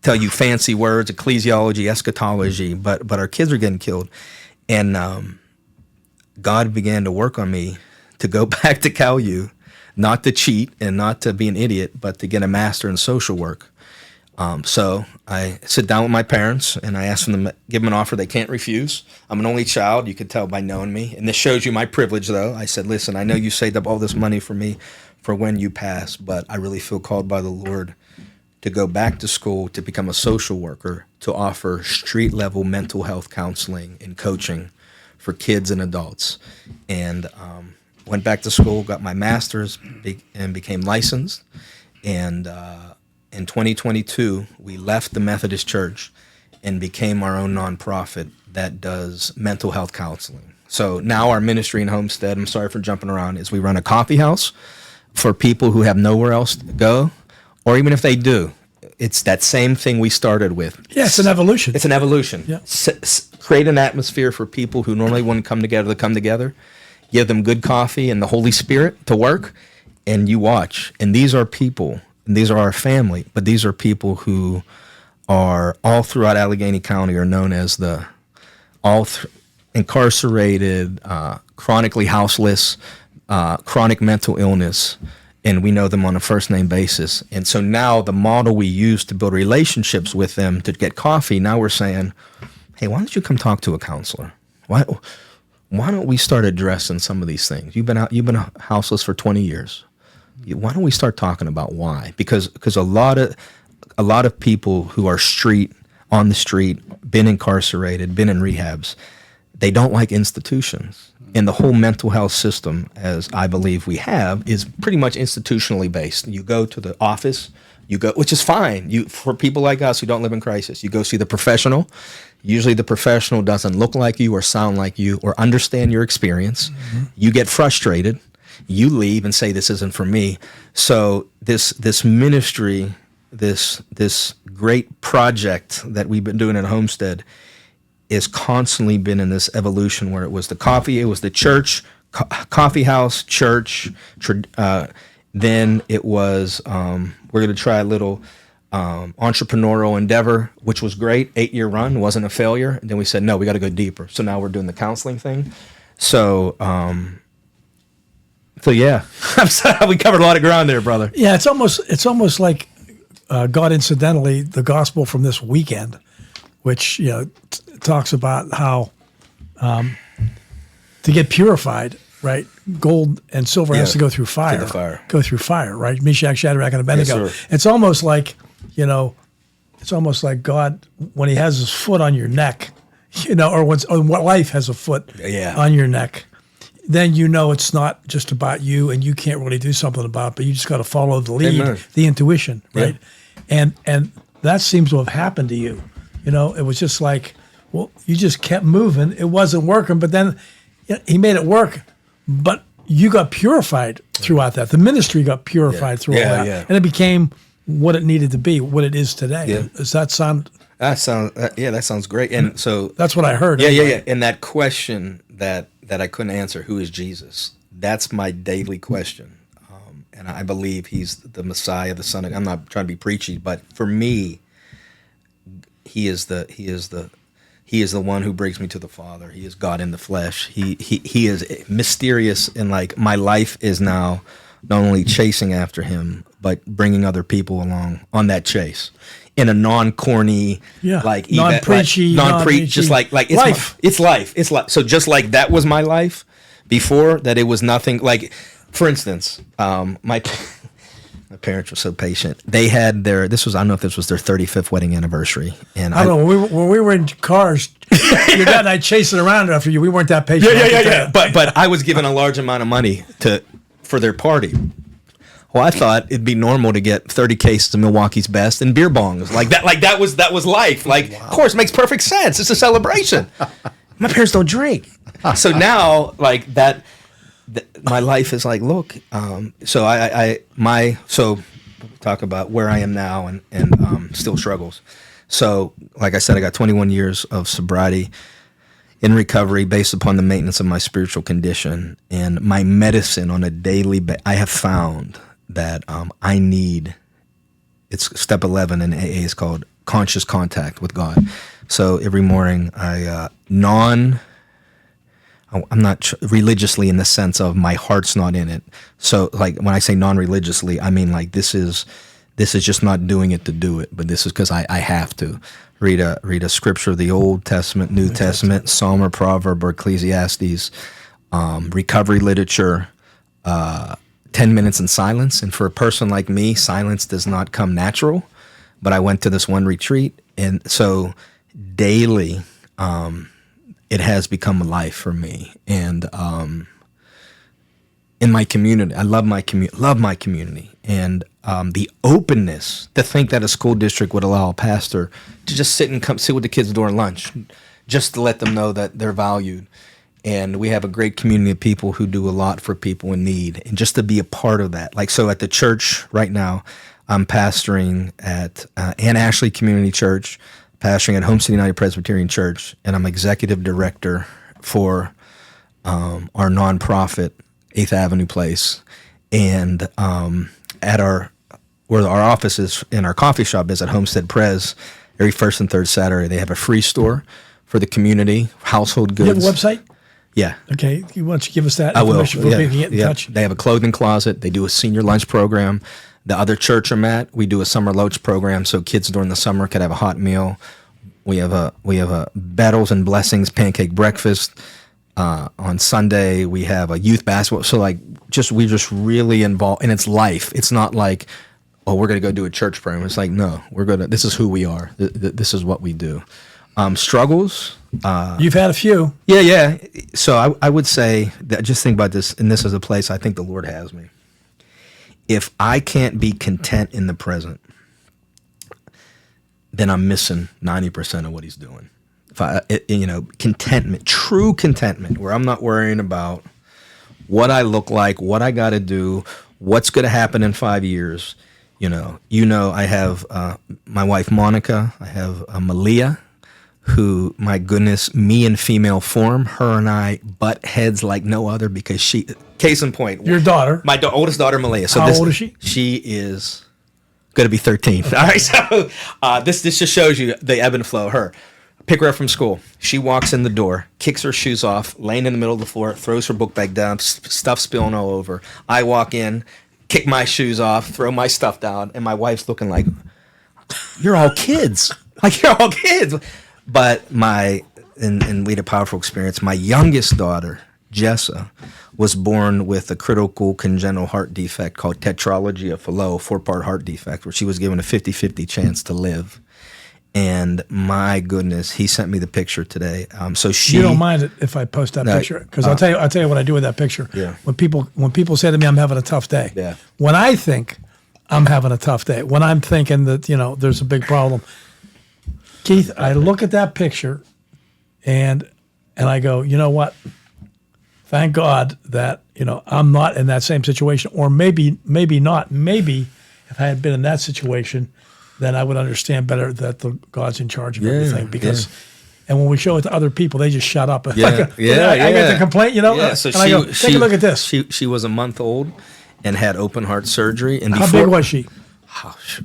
tell you fancy words, ecclesiology, eschatology, but our kids are getting killed. And God began to work on me to go back to Cal U, not to cheat and not to be an idiot, but to get a master in social work. So I sit down with my parents and I ask them to give them an offer they can't refuse. I'm an only child. You could tell by knowing me. And this shows you my privilege, though. I said, "Listen, I know you saved up all this money for me for when you pass, but I really feel called by the Lord to go back to school, to become a social worker, to offer street-level mental health counseling and coaching for kids and adults." And went back to school, got my master's, and became licensed. And in 2022, we left the Methodist Church and became our own nonprofit that does mental health counseling. So now our ministry in Homestead, I'm sorry for jumping around, is we run a coffee house for people who have nowhere else to go, or even if they do, it's that same thing we started with. Yeah, it's an evolution. It's an evolution. Yeah. Create an atmosphere for people who normally wouldn't come together to come together. Give them good coffee and the Holy Spirit to work, and you watch. And these are people, and these are our family, but these are people who are all throughout Allegheny County are known as the incarcerated, chronically houseless, chronic mental illness, and we know them on a first name basis. And so now the model we use to build relationships with them to get coffee, now we're saying, hey, why don't you come talk to a counselor? Why don't we start addressing some of these things? You've been houseless for 20 years. Why don't we start talking about why? Because a lot of people who are on the street, been incarcerated, been in rehabs, they don't like institutions. And the whole mental health system, as I believe we have, is pretty much institutionally based. You go to the office, which is fine. For people like us who don't live in crisis, you go see the professional. Usually the professional doesn't look like you or sound like you or understand your experience. Mm-hmm. You get frustrated. You leave and say, this isn't for me. So this ministry, this great project that we've been doing at Homestead is constantly been in this evolution where it was the coffee, it was the church, coffee house, church. Then it was, we're going to try a little entrepreneurial endeavor, which was great. 8-year run, wasn't a failure. And then we said, no, we got to go deeper. So now we're doing the counseling thing. So yeah, I'm sorry, we covered a lot of ground there, brother. Yeah, it's almost like God incidentally, the gospel from this weekend, which talks about how to get purified, right? Gold and silver has to go through fire. To the fire. Go through fire, right? Meshach, Shadrach, and Abednego. Yes, sir. It's almost like God when He has His foot on your neck, or what life has a foot on your neck. Then it's not just about you, and you can't really do something about it, but you just got to follow the lead, Amen. the intuition, right? Yeah. And that seems to have happened to you. It was just like, well, you just kept moving. It wasn't working, but then He made it work. But you got purified throughout that. The ministry got purified through all that, and it became what it needed to be, what it is today. Yeah. Does that sound? That sounds great. And so that's what I heard. Yeah. And that question that I couldn't answer, who is Jesus? That's my daily question. And I believe He's the Messiah, the Son of God. I'm not trying to be preachy, but for me, He is the one who brings me to the Father. He is God in the flesh. He is mysterious, and like my life is now not only chasing after Him, but bringing other people along on that chase in a non-corny, non-preachy, just like it's life. It's life. It's life. So just like that was my life before, that it was nothing. Like, for instance, my parents were so patient. They had I don't know if this was their 35th wedding anniversary. And I don't know, when we were in cars, your dad and I chasing around after you. We weren't that patient. Yeah. But I was given a large amount of money for their party. Well, I thought it'd be normal to get 30 cases of Milwaukee's Best and beer bongs. Like that was life. Like, Of course, it makes perfect sense. It's a celebration. My parents don't drink. So now, like that, my life is like, look, so talk about where I am now and still struggles. So, like I said, I got 21 years of sobriety in recovery based upon the maintenance of my spiritual condition and my medicine on a daily basis. I have found that I need, it's step 11 in AA is called conscious contact with God. So every morning I'm not religiously in the sense of my heart's not in it. So like when I say non-religiously, I mean like this is just not doing it to do it, but this is because I have to read a scripture of the Old Testament, New Testament, Psalm or Proverb or Ecclesiastes, recovery literature, 10 minutes in silence. And for a person like me, silence does not come natural. But I went to this one retreat, and so daily, it has become a life for me. And in my community, I love my community, and the openness to think that a school district would allow a pastor to just sit with the kids during lunch, just to let them know that they're valued. And we have a great community of people who do a lot for people in need, and just to be a part of that. Like, so at the church right now, I'm pastoring at Ann Ashley Community Church, pastoring at Homestead United Presbyterian Church, and I'm executive director for our nonprofit 8th Avenue Place. And at where our office is and our coffee shop is at Homestead Pres, every first and third Saturday. They have a free store for the community, household goods. You have a website? Yeah. Okay. Why don't you give us that I will. information before people can get in touch? They have a clothing closet. They do a senior lunch program. The other church I'm at, we do a summer lunch program so kids during the summer could have a hot meal. We have a Battles and Blessings pancake breakfast. On Sunday we have a youth basketball. So like we're just really involved, and it's life. It's not like, oh, we're gonna go do a church program. It's like, no, this is who we are. This is what we do. Struggles. You've had a few. Yeah. So I would say that, just think about this, and this is a place I think the Lord has me. If I can't be content in the present, then I'm missing 90% of what He's doing. Contentment, true contentment, where I'm not worrying about what I look like, what I got to do, what's going to happen in 5 years. I have my wife Monica. I have Malia, who, my goodness, me in female form, her and I butt heads like no other, because she, case in point, Your daughter. my oldest daughter Malia. So How old is she? She is going to be 13. Okay. All right, so this just shows you the ebb and flow of her. Pick her up from school. She walks in the door, kicks her shoes off, laying in the middle of the floor, throws her book bag down, stuff spilling all over. I walk in, kick my shoes off, throw my stuff down, and my wife's looking like, you're all kids. Like, you're all kids. But and we had a powerful experience. My youngest daughter, Jessa, was born with a critical congenital heart defect called tetralogy of Fallot, 4-part heart defect, where she was given a 50-50 chance to live. And my goodness, he sent me the picture today. So she. You don't mind it if I post that picture? Because I'll tell you what I do with that picture. Yeah. When people say to me, I'm having a tough day. Yeah. When I think I'm having a tough day, when I'm thinking that there's a big problem, Keith, I look at that picture, and I go, you know what? Thank God that I'm not in that same situation, or maybe not. Maybe if I had been in that situation, then I would understand better that God's in charge of everything. Because, and when we show it to other people, they just shut up. I get the complaint, Yeah, so and I go, take a look at this. She was a month old and had open heart surgery. And How big was she?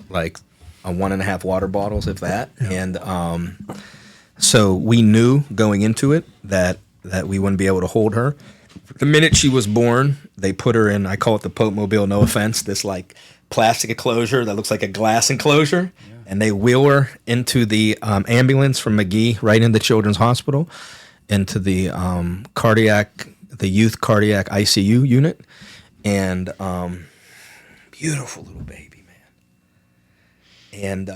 Like a 1.5 water bottles, if that. Yeah. And so we knew going into it that we wouldn't be able to hold her. The minute she was born, they put her in, I call it the Pope Mobile, no offense, this like plastic enclosure that looks like a glass enclosure. Yeah. And they wheel her into the ambulance from McGee, right into Children's Hospital, into the youth cardiac ICU unit. And beautiful little baby, man. And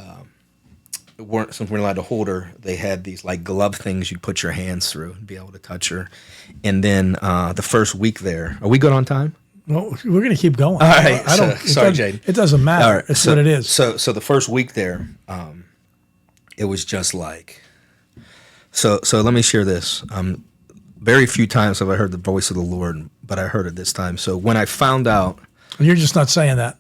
since we weren't allowed to hold her, they had these like glove things you'd put your hands through and be able to touch her. And then the first week there, are we good on time? Well, we're going to keep going. All right. Sorry, Jaden. It doesn't matter. All right. It's what it is. So the first week there, it was just like, so let me share this. Very few times have I heard the voice of the Lord, but I heard it this time. So when I found out. And you're just not saying that.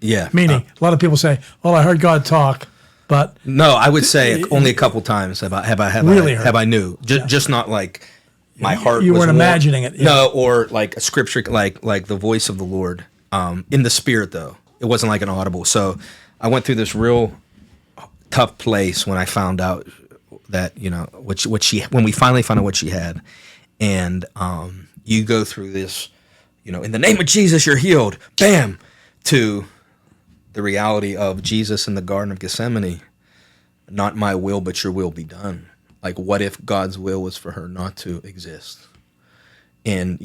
Yeah. Meaning, a lot of people say, well, I heard God talk, but. No, I would say only a couple times have I knew. Just not like. My heart. You was weren't imagining it. Yeah. No, or like a scripture, like the voice of the Lord, in the spirit though. It wasn't like an audible. So I went through this real tough place when I found out that when we finally found out what she had, and you go through this, in the name of Jesus you're healed, bam, to the reality of Jesus in the Garden of Gethsemane, not my will but your will be done. Like, what if God's will was for her not to exist? And,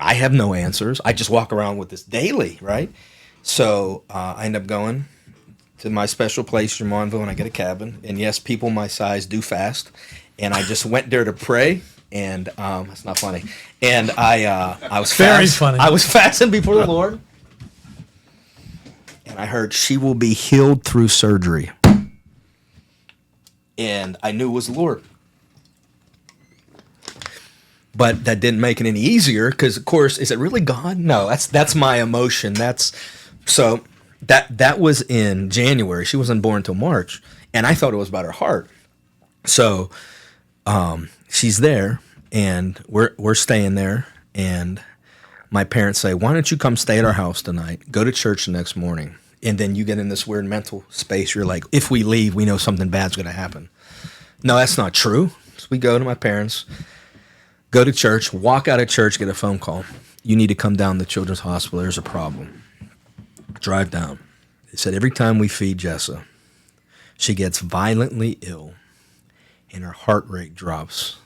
I have no answers. I just walk around with this daily, right? So I end up going to my special place, Drummondville, and I get a cabin. And yes, people my size do fast. And I just went there to pray. And it's not funny. And I was very funny. I was fasting before the Lord. And I heard, she will be healed through surgery. And I knew it was the Lord. But that didn't make it any easier, because of course, is it really God? No, that's my emotion. So that was in January. She wasn't born until March, and I thought it was about her heart. So she's there, and we're staying there, and my parents say, "Why don't you come stay at our house tonight? Go to church the next morning." And then you get in this weird mental space. You're like, if we leave, we know something bad's going to happen. No, that's not true. So we go to my parents, go to church, walk out of church, get a phone call. You need to come down to Children's Hospital. There's a problem. Drive down. They said every time we feed Jessa, she gets violently ill and her heart rate drops.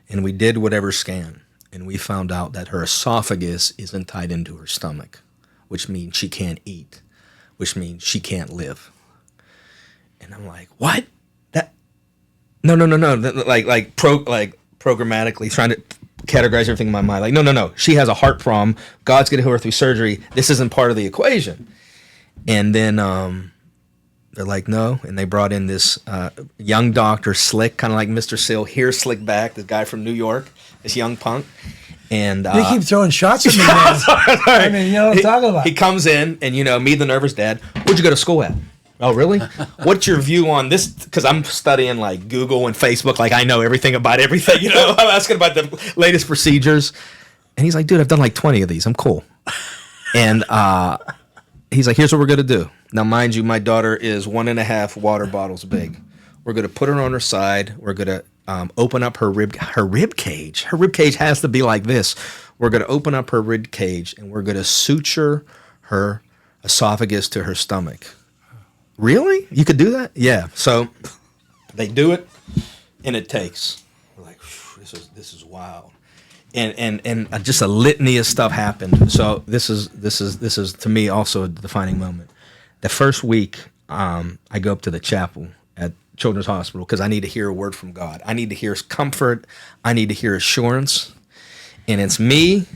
And we did whatever scan, and we found out that her esophagus isn't tied into her stomach, which means she can't eat, which means she can't live. And I'm like, what? That? No. Like programmatically trying to categorize everything in my mind. Like, no. She has a heart problem. God's going to heal her through surgery. This isn't part of the equation. And then they're like, no. And they brought in this young doctor, Slick, kind of like Mr. Sill. Here's Slick back, this guy from New York, this young punk. And they keep throwing shots at me, man. I mean, you know what I'm talking about. He comes in, and, me, the nervous dad, where'd you go to school at? Oh, really? What's your view on this? Because I'm studying, like, Google and Facebook. Like, I know everything about everything, I'm asking about the latest procedures. And he's like, dude, I've done like 20 of these. I'm cool. And he's like, here's what we're going to do. Now, mind you, my daughter is 1.5 water bottles big. We're going to put her on her side. We're going to open up her rib cage. Her rib cage has to be like this. We're going to open up her rib cage, and we're going to suture her esophagus to her stomach. Really? You could do that? Yeah. So they do it, and it takes. We're like, this is wild. And just a litany of stuff happened. So this is to me also a defining moment. The first week, I go up to the chapel at Children's Hospital because I need to hear a word from God. I need to hear comfort. I need to hear assurance. And it's me,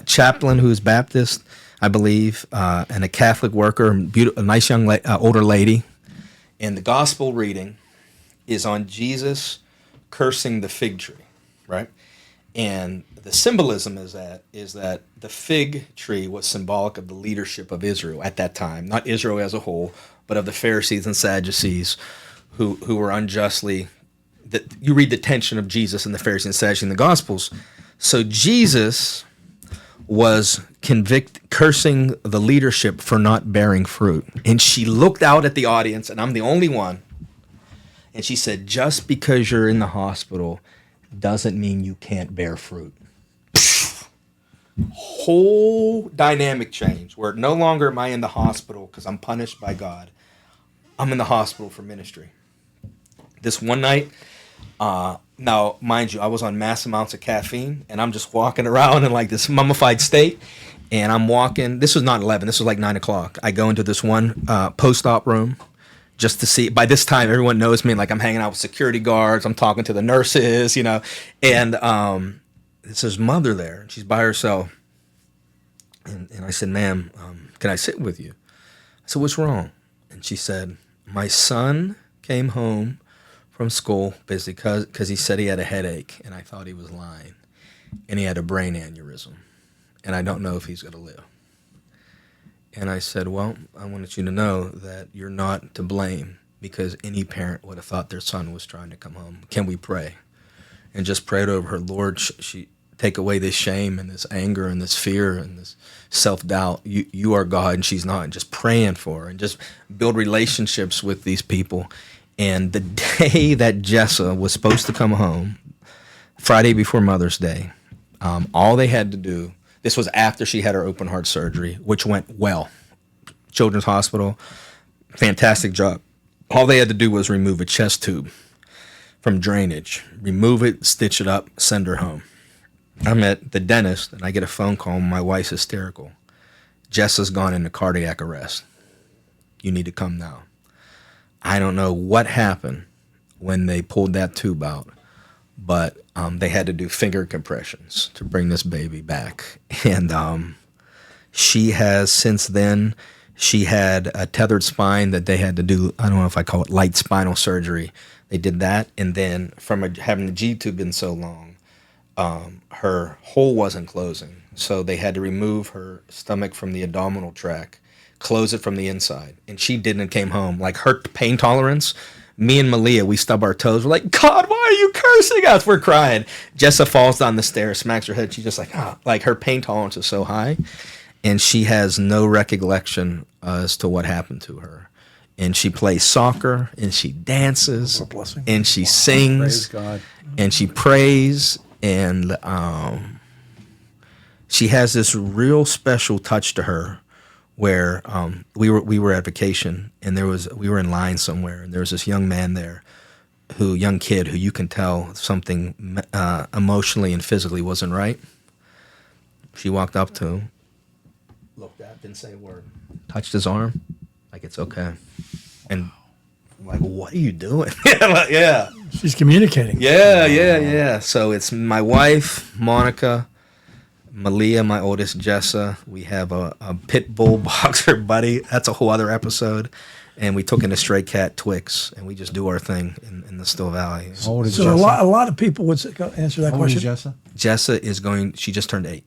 chaplain who's Baptist, I believe, and a Catholic worker, a nice young older lady. And the gospel reading is on Jesus cursing the fig tree, right? And the symbolism is that the fig tree was symbolic of the leadership of Israel at that time, not Israel as a whole, but of the Pharisees and Sadducees who were unjustly. You read the tension of Jesus and the Pharisees and Sadducees in the Gospels. So Jesus was cursing the leadership for not bearing fruit. And she looked out at the audience, and I'm the only one. And she said, just because you're in the hospital doesn't mean you can't bear fruit. Whole dynamic change where no longer am I in the hospital because I'm punished by God. I'm in the hospital for ministry. This one night, now, mind you, I was on mass amounts of caffeine, and I'm just walking around in like this mummified state, and I'm walking. This was not 11. This was like 9 o'clock. I go into this one post-op room just to see. By this time, everyone knows me. Like, I'm hanging out with security guards. I'm talking to the nurses, and it's his mother there. She's by herself. And I said, ma'am, can I sit with you? I said, what's wrong? And she said, my son came home from school basically because he said he had a headache, and I thought he was lying, and he had a brain aneurysm, and I don't know if he's going to live. And I said, well, I wanted you to know that you're not to blame because any parent would have thought their son was trying to come home. Can we pray? And just prayed over her. Lord, she take away this shame and this anger and this fear and this self-doubt. You are God and she's not. And just praying for her and just build relationships with these people. And the day that Jessa was supposed to come home, Friday before Mother's Day, all they had to do, this was after she had her open heart surgery, which went well. Children's Hospital, fantastic job. All they had to do was remove a chest tube from drainage, remove it, stitch it up, send her home. I'm at the dentist, and I get a phone call. My wife's hysterical. Jessa's gone into cardiac arrest. You need to come now. I don't know what happened when they pulled that tube out, but they had to do finger compressions to bring this baby back. And she has since then, she had a tethered spine that they had to do, I don't know if I call it light spinal surgery. They did that, and then from having the G-tube in so long, her hole wasn't closing. So they had to remove her stomach from the abdominal tract, close it from the inside. And she didn't and came home. Like her pain tolerance, me and Malia, we stub our toes. We're like, God, why are you cursing us? We're crying. Jessa falls down the stairs, smacks her head. She's just like, like her pain tolerance is so high. and she has no recollection as to what happened to her. And she plays soccer, and she dances, blessing. and she Praise sings, God. and she prays, and she has this real special touch to her, where we were at vacation, and we were in line somewhere, and there was this young man there, young kid who you can tell something emotionally and physically wasn't right. She walked up to him, looked at, didn't say a word, touched his arm, like it's okay, and I'm like, what are you doing? Yeah. She's communicating. Yeah. So it's my wife, Monica, Malia, my oldest, Jessa. We have a pit bull boxer buddy. That's a whole other episode. And we took in a stray cat, Twix, and we just do our thing in the Still Valley. How old is So Jessa? a lot of people would say, go answer that How old is question. Jessa? Jessa she just turned 8.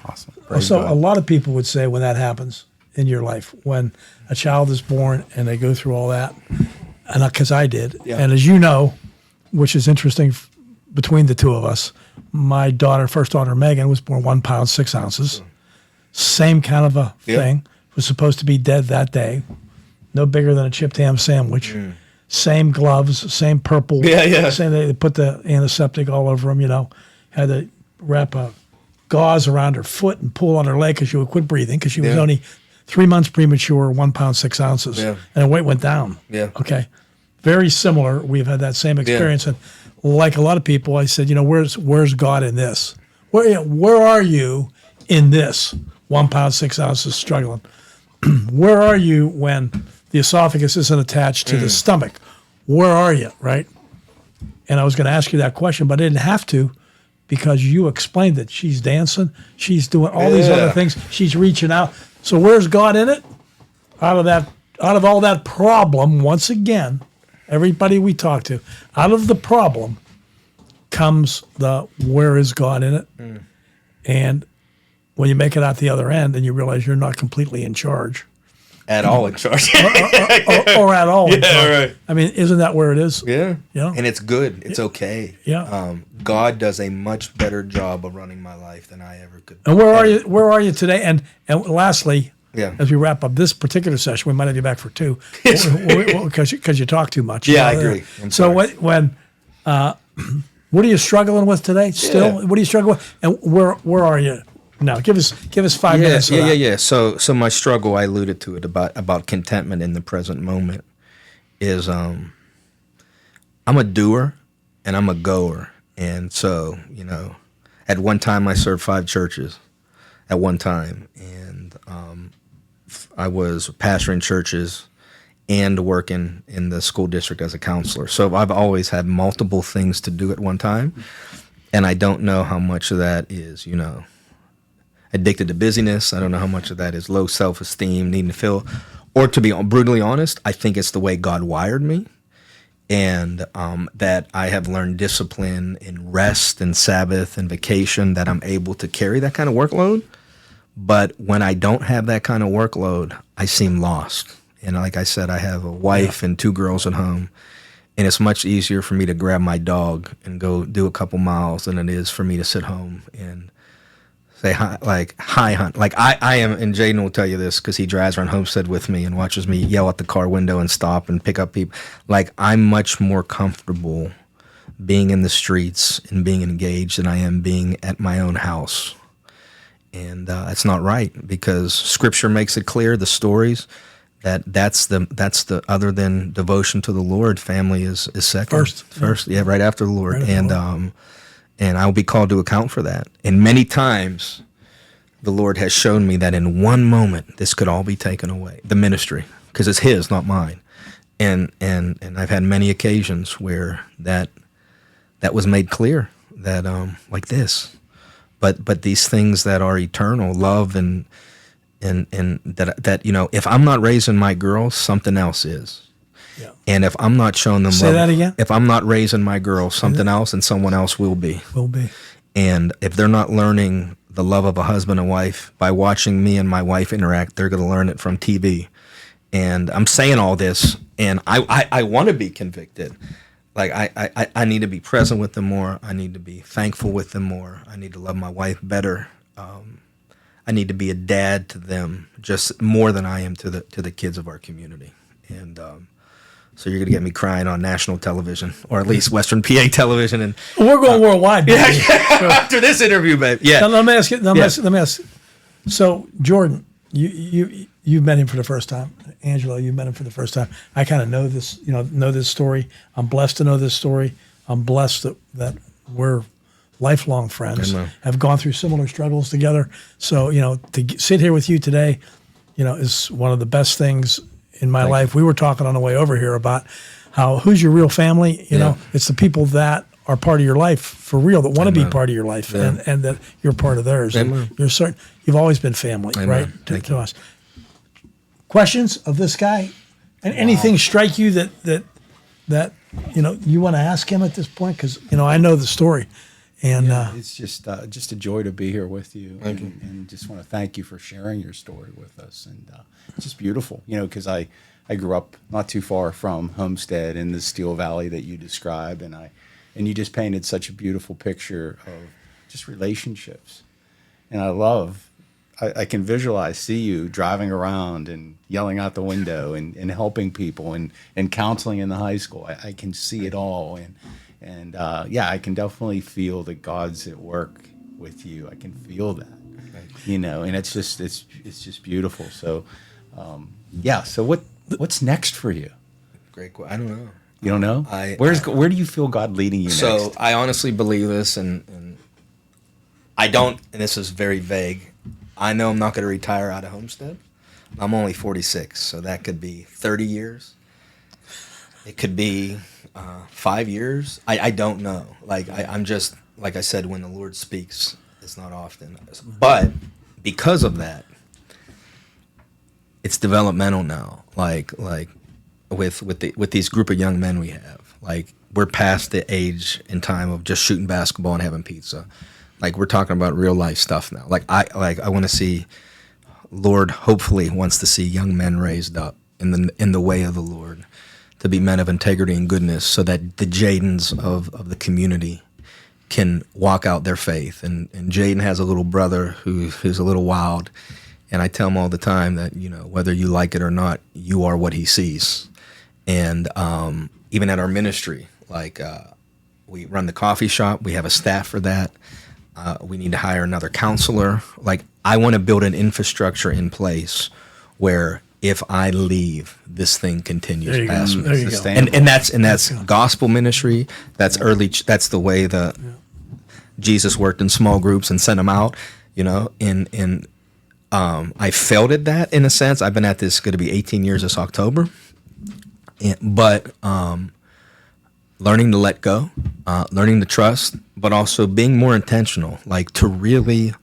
Awesome. So a lot of people would say when that happens in your life, when a child is born and they go through all that, and because I did, Yeah. and as you know, which is interesting between the two of us, my first daughter Megan, was born 1 pound 6 ounces, same kind of a thing. Was supposed to be dead that day, no bigger than a chipped ham sandwich. Same gloves, same purple. Same. They put the antiseptic all over them. Had to wrap a gauze around her foot and pull on her leg because she would quit breathing because she was only 3 months premature, 1 pound 6 ounces, and her weight went down. Yeah. Okay. Very similar. We've had that same experience, and like a lot of people, I said, where's God in this? Where are you in this? 1 pound 6 ounces struggling. Where are you when the esophagus isn't attached to the stomach? Where are you, right? And I was going to ask you that question, but I didn't have to because you explained it. She's dancing. She's doing all these other things. She's reaching out. So where's God in it? Out of all that problem, once again, everybody we talk to, out of the problem comes the where is God in it? And when you make it out the other end and you realize you're not completely in charge. At all in charge. or at all. in charge. Right. I mean, isn't that where it is? Yeah. Yeah. And it's good. It's okay. Yeah. God does a much better job of running my life than I ever could. And where are you? Where are you today? And lastly, Yeah. as we wrap up this particular session, we might have you back for 2 because you talk too much. Yeah, I agree. I'm So sorry. what are you struggling with today? Still, Yeah. what are you struggling with? And where are you now? Give us 5 minutes. Of that. Yeah. So my struggle, I alluded to it about contentment in the present moment, is I'm a doer and I'm a goer, and so at one time I served 5 churches, at one time, and I was pastoring churches and working in the school district as a counselor. So I've always had multiple things to do at one time, and I don't know how much of that is addicted to busyness. I don't know how much of that is low self-esteem, needing to feel, or to be brutally honest, I think it's the way God wired me, and that I have learned discipline in rest and Sabbath and vacation, that I'm able to carry that kind of workload. But when I don't have that kind of workload, I seem lost. And like I said, I have a wife and 2 girls at home, and it's much easier for me to grab my dog and go do a couple miles than it is for me to sit home and say hi, hunt. Like I am, and Jaden will tell you this because he drives around Homestead with me and watches me yell at the car window and stop and pick up people. Like, I'm much more comfortable being in the streets and being engaged than I am being at my own house. And that's not right, because Scripture makes it clear, the stories, that's the other than devotion to the Lord, family is second. First, yeah, right after the Lord. And I will be called to account for that. And many times, the Lord has shown me that in one moment, this could all be taken away. The ministry, because it's His, not mine. And I've had many occasions where that was made clear, that like this. But these things that are eternal, love and that if I'm not raising my girls, something else is. Yeah. And if I'm not showing them Say love, that again? if I'm not raising my girls, something else and someone else will be. Will be. And if they're not learning the love of a husband and wife by watching me and my wife interact, they're going to learn it from TV. And I'm saying all this, and I want to be convicted. Like, I need to be present with them more. I need to be thankful with them more. I need to love my wife better. I need to be a dad to them just more than I am to the kids of our community. And so you're gonna get me crying on national television, or at least Western PA television. And We're going worldwide. Baby. after this interview, babe. Yeah. Now, let me ask you. Let me ask. So, Jordan, you've met him for the first time. Angelo, you've met him for the first time. I kind of know this story. I'm blessed to know this story. I'm blessed that we're lifelong friends, Amen. have gone through similar struggles together. So, to sit here with you today, is one of the best things in my life. We were talking on the way over here about who's your real family. It's the people that are part of your life for real, that want to be part of your life, and that you're part of theirs. Amen. And you've always been family, Amen. right? Thank To you. us. Questions of this guy? And anything strike you that you want to ask him at this point? Because I know the story, and It's just a joy to be here with you, and just want to thank you for sharing your story with us. And it's just beautiful, because I grew up not too far from Homestead in the Steel Valley that you describe, and you just painted such a beautiful picture of just relationships. And I can see you driving around and yelling out the window and helping people and counseling in the high school. I can see it all. And I can definitely feel that God's at work with you. I can feel that, and it's just beautiful. So, so what's next for you? Great question. I don't know. You don't know? Where do you feel God leading you next? So I honestly believe this, and I don't, and this is very vague. I know I'm not going to retire out of Homestead. I'm only 46, so that could be 30 years. It could be 5 years. I don't know. I'm just, like I said, when the Lord speaks, it's not often. But because of that, it's developmental now. Like with these group of young men we have. We're past the age and time of just shooting basketball and having pizza. We're talking about real life stuff now. I want to see, Lord hopefully wants to see young men raised up in the way of the Lord, to be men of integrity and goodness, so that the Jadens of the community can walk out their faith. And Jaden has a little brother who's a little wild, and I tell him all the time that whether you like it or not, you are what he sees. And even at our ministry, we run the coffee shop, we have a staff for that. We need to hire another counselor. I want to build an infrastructure in place where if I leave, this thing continues past me. There you go. And that's gospel ministry. That's that's the way Jesus worked in small groups and sent them out. I felt it that in a sense. I've been at this going to be 18 years this October, but learning to let go, learning to trust, but also being more intentional, to really.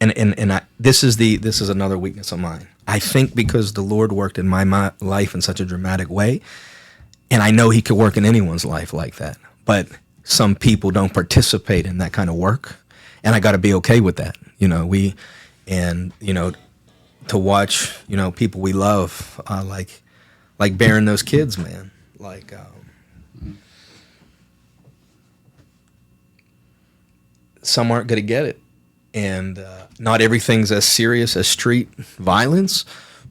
This is another weakness of mine. I think because the Lord worked in my life in such a dramatic way, and I know He could work in anyone's life like that, but some people don't participate in that kind of work, and I got to be okay with that. To watch people we love, like bearing those kids, man, some aren't going to get it. And not everything's as serious as street violence,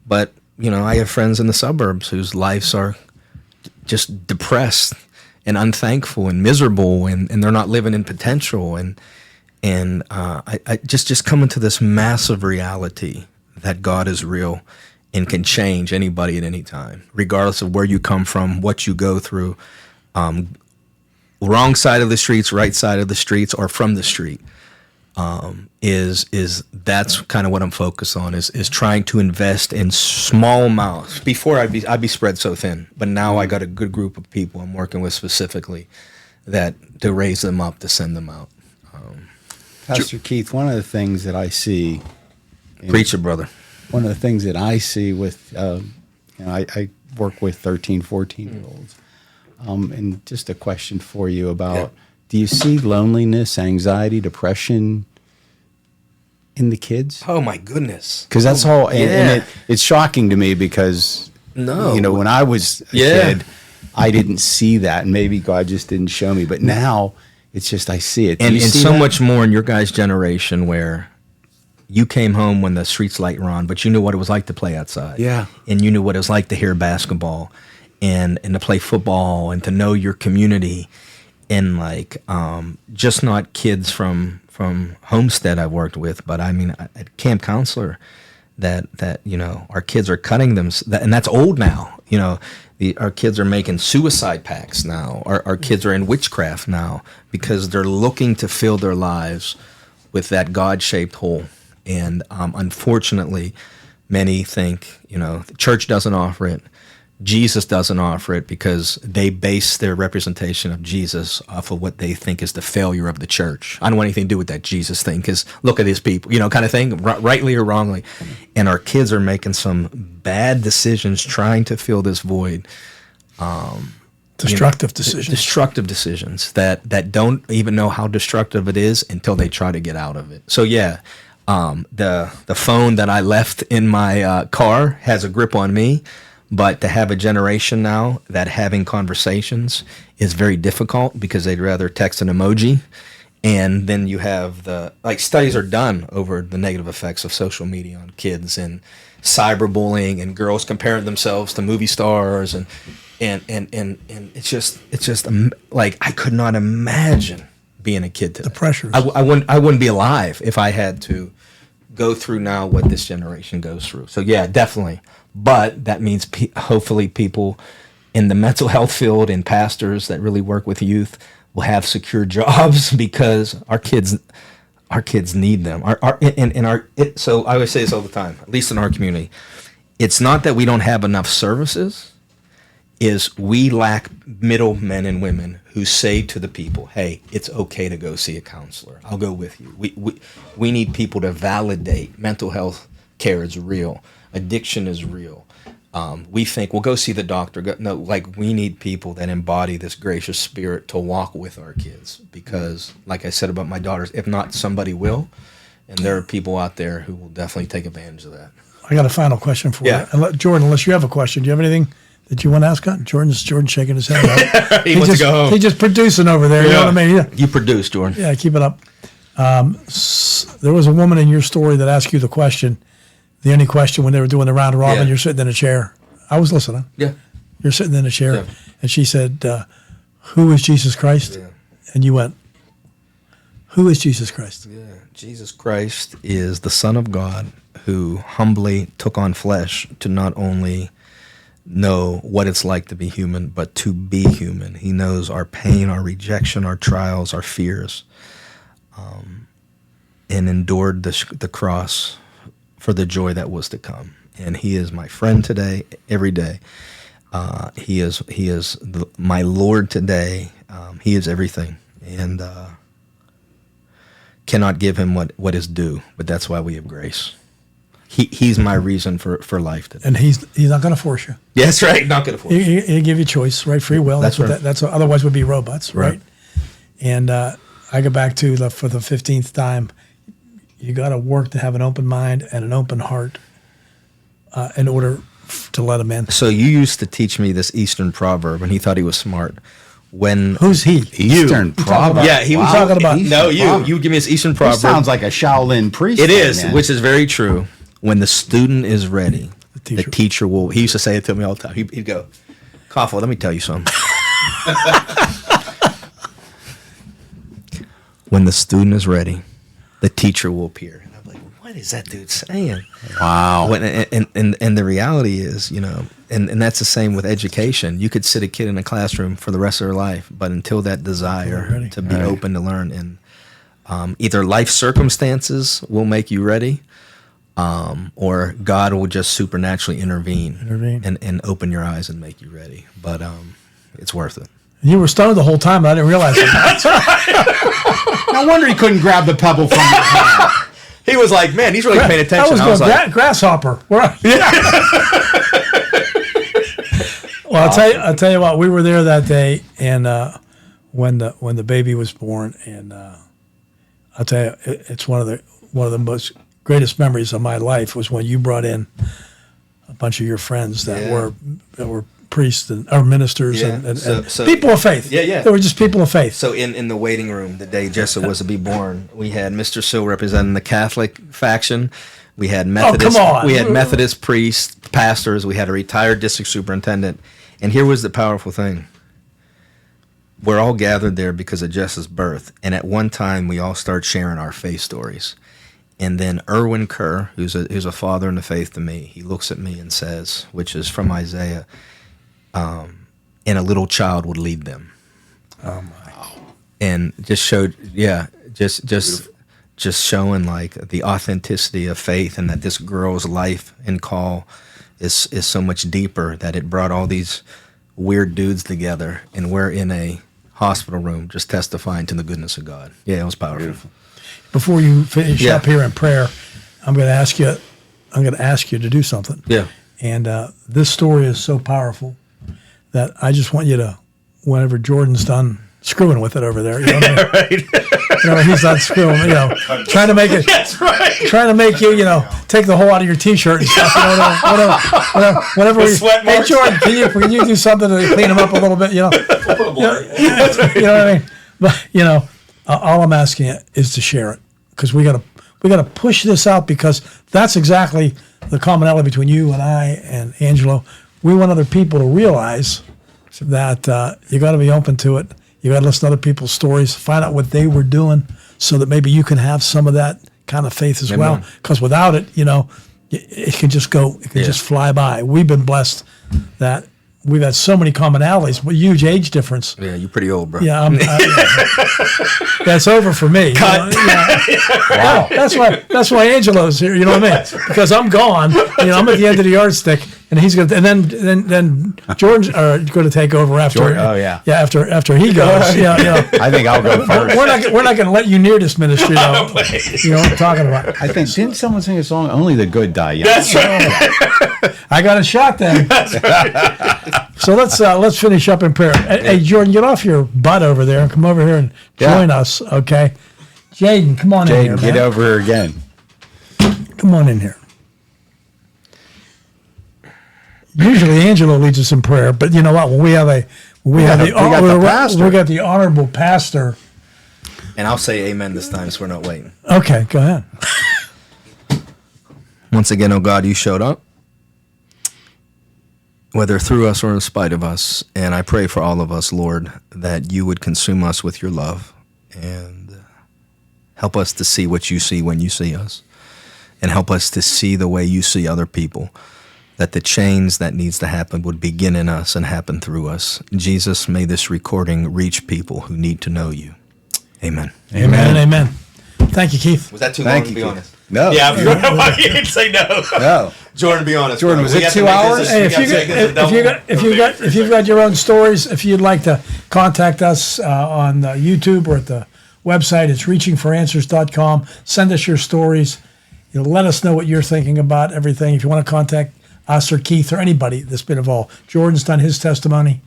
but I have friends in the suburbs whose lives are just depressed and unthankful and miserable, and they're not living in potential. And I just come into this massive reality that God is real and can change anybody at any time, regardless of where you come from, what you go through, wrong side of the streets, right side of the streets, or from the street. That's kind of what I'm focused on, is trying to invest in small amounts. Before I'd be spread so thin, but now I got a good group of people I'm working with specifically to raise them up, to send them out. Pastor Keith, one of the things that I see, Preach it, brother. One of the things that I see with, I work with 13, 14-year-olds, and just a question for you about, do you see loneliness, anxiety, depression in the kids? Oh my goodness! Because that's all, and it's shocking to me because when I was a kid, I didn't see that, and maybe God just didn't show me. But now it's just I see it. And so much more in your guys' generation where You came home when the streets light were on, but you knew what it was like to play outside. Yeah. And you knew what it was like to hear basketball and to play football and to know your community. And like, just not kids from Homestead I worked with, but I mean, at Camp Counselor, that you know, our kids are cutting them, and that's old now. You know, our kids are making suicide pacts now. Our kids are in witchcraft now because they're looking to fill their lives with that God-shaped hole. And unfortunately, many think, you know, the church doesn't offer it. Jesus doesn't offer it because they base their representation of Jesus off of what they think is the failure of the church. I don't want anything to do with that Jesus thing because look at these people, you know, kind of thing, rightly or wrongly. And our kids are making some bad decisions trying to fill this void. Destructive decisions. Destructive decisions that don't even know how destructive it is until they try to get out of it. So yeah, the phone that I left in my car has a grip on me. But to have a generation now that having conversations is very difficult because they'd rather text an emoji. And then you have studies are done over the negative effects of social media on kids and cyberbullying and girls comparing themselves to movie stars. And it's just like, I could not imagine being a kid today. The pressure. I wouldn't be alive if I had to go through now what this generation goes through. So yeah, definitely. But that means hopefully people in the mental health field and pastors that really work with youth will have secure jobs because our kids need them. So I always say this all the time, at least in our community, it's not that we don't have enough services, is we lack middlemen and women who say to the people, hey, it's okay to go see a counselor. I'll go with you. We need people to validate mental health care is real. Addiction is real. We think, well, go see the doctor. No, like we need people that embody this gracious spirit to walk with our kids because, like I said about my daughters, if not, somebody will. And there are people out there who will definitely take advantage of that. I got a final question for you. Jordan, unless you have a question, do you have anything that you want to ask on? Jordan's shaking his head. Right? He wants to go home. He's just producing over there. You know what I mean? Yeah. You produce, Jordan. Yeah, keep it up. There was a woman in your story that asked you the question. The only question when they were doing the round robin, you're sitting in a chair. I was listening. Yeah. You're sitting in a chair. Yeah. And she said, who is Jesus Christ? Yeah. And you went, who is Jesus Christ? Yeah. Jesus Christ is the Son of God who humbly took on flesh to not only know what it's like to be human, but to be human. He knows our pain, our rejection, our trials, our fears, and endured the cross for the joy that was to come. And he is my friend today, every day. He is my Lord today. He is everything, and cannot give him what is due. But that's why we have grace. He's my reason for life today. And he's not going to force you. Yeah, that's right. Not going to force you. He'll give you choice, right? Free will. That's right. That's what otherwise would be robots, right? And I go back to for the 15th time. You got to work to have an open mind and an open heart in order to let him in. So you used to teach me this Eastern proverb, and he thought he was smart. Who's he? Eastern proverb. Yeah, he was talking about. No, you would give me this Eastern proverb. This sounds like a Shaolin priest. It is, man. which is very true. When the student is ready, the teacher. teacher will. He used to say it to me all the time. He'd go, "Koffel, let me tell you something." When the student is ready, the teacher will appear. And I'm like, what is that dude saying? Wow. And the reality is, you know, and that's the same with education. You could sit a kid in a classroom for the rest of their life, but until that desire to be open to learn, and either life circumstances will make you ready, or God will just supernaturally intervene. And open your eyes and make you ready. But it's worth it. You were stoned the whole time, and I didn't realize it. No wonder he couldn't grab the pebble from your hand. He was like, man, he's really paying attention. I was going, grasshopper. Well, I'll tell you what. We were there that day, and when the baby was born, and I'll tell you, it's one of the most greatest memories of my life was when you brought in a bunch of your friends that were priests or ministers Yeah, and so people of faith. Yeah. They were just people of faith. So in the waiting room the day Jessa was to be born, we had Mr. Sill representing the Catholic faction. We had Methodist. come on. We had Methodist priests, pastors. We had a retired district superintendent. And here was the powerful thing. We're all gathered there because of Jessa's birth. And at one time, we all start sharing our faith stories. And then Erwin Kerr, who's a father in the faith to me, he looks at me and says, which is from Isaiah, and a little child would lead them. Oh my! And just showed, just showing like the authenticity of faith, and that this girl's life and call is so much deeper, that it brought all these weird dudes together, and we're in a hospital room just testifying to the goodness of God. Yeah, it was powerful. Beautiful. Before you finish Yeah. up here in prayer, I'm going to ask you to do something. Yeah. And this story is so powerful that I just want you to, whenever Jordan's done screwing with it over there, you know what I mean? Right. You know, he's not screwing, trying to make it, That's right. trying to make you, take the hole out of your T-shirt and stuff. Whatever. The sweat Hey, marks. Jordan, can you do something to clean them up a little bit? You know what I mean? But all I'm asking you is to share it, because we got to push this out, because that's exactly the commonality between you and I and Angelo. We want other people to realize that you got to be open to it. You got to listen to other people's stories, find out what they were doing, so that maybe you can have some of that kind of faith as well. Because without it, it can just go, it can just fly by. We've been blessed that we've had so many commonalities, but huge age difference. Yeah, you're pretty old, bro. Yeah, that's over for me. Cut. Wow. That's why Angelo's here. You know what I mean? Because I'm gone. I'm at the end of the yardstick, and he's going. And then George's going to take over after. Oh, yeah. Yeah, after he goes. Yeah. I think I'll go first. We're not going to let you near this ministry, though. You know what I'm talking about? I think, didn't someone sing a song, Only the Good Die Young? That's right. I got a shot then. So let's finish up in prayer. Hey, Jordan, get off your butt over there and come over here and join us, okay? Jaden, come on in here, Jaden, get man. over here again. Come on in here. Usually Angelo leads us in prayer, but you know what? When we got the pastor. We got the honorable pastor. And I'll say amen this time, so we're not waiting. Okay, go ahead. Once again, oh God, you showed up, whether through us or in spite of us. And I pray for all of us, Lord, that you would consume us with your love and help us to see what you see when you see us, and help us to see the way you see other people, that the change that needs to happen would begin in us and happen through us. Jesus, may this recording reach people who need to know you. Amen. Amen and amen. Thank you, Keith. Was that too Thank long, to you, be Keith. honest? No. Yeah, I'm why you didn't say no. No. Jordan, be honest. Jordan, bro. was We it got to 2 make hours? this- we Hey, got to make this a double. if you've got your own stories, if you'd like to contact us on YouTube or at the website, it's reachingforanswers.com. Send us your stories. Let us know what you're thinking about everything. If you want to contact us or Keith or anybody that's been involved. Jordan's done his testimony.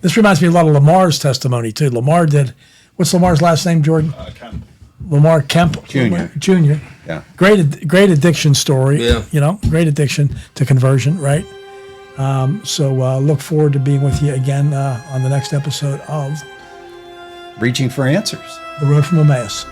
This reminds me a lot of Lamar's testimony too. Lamar did. What's Lamar's last name, Jordan? Kemp. Lamar Kemp Jr. Yeah. Great addiction story. Yeah. Great addiction to conversion, right? So look forward to being with you again on the next episode of Reaching for Answers. The Road from Emmaus.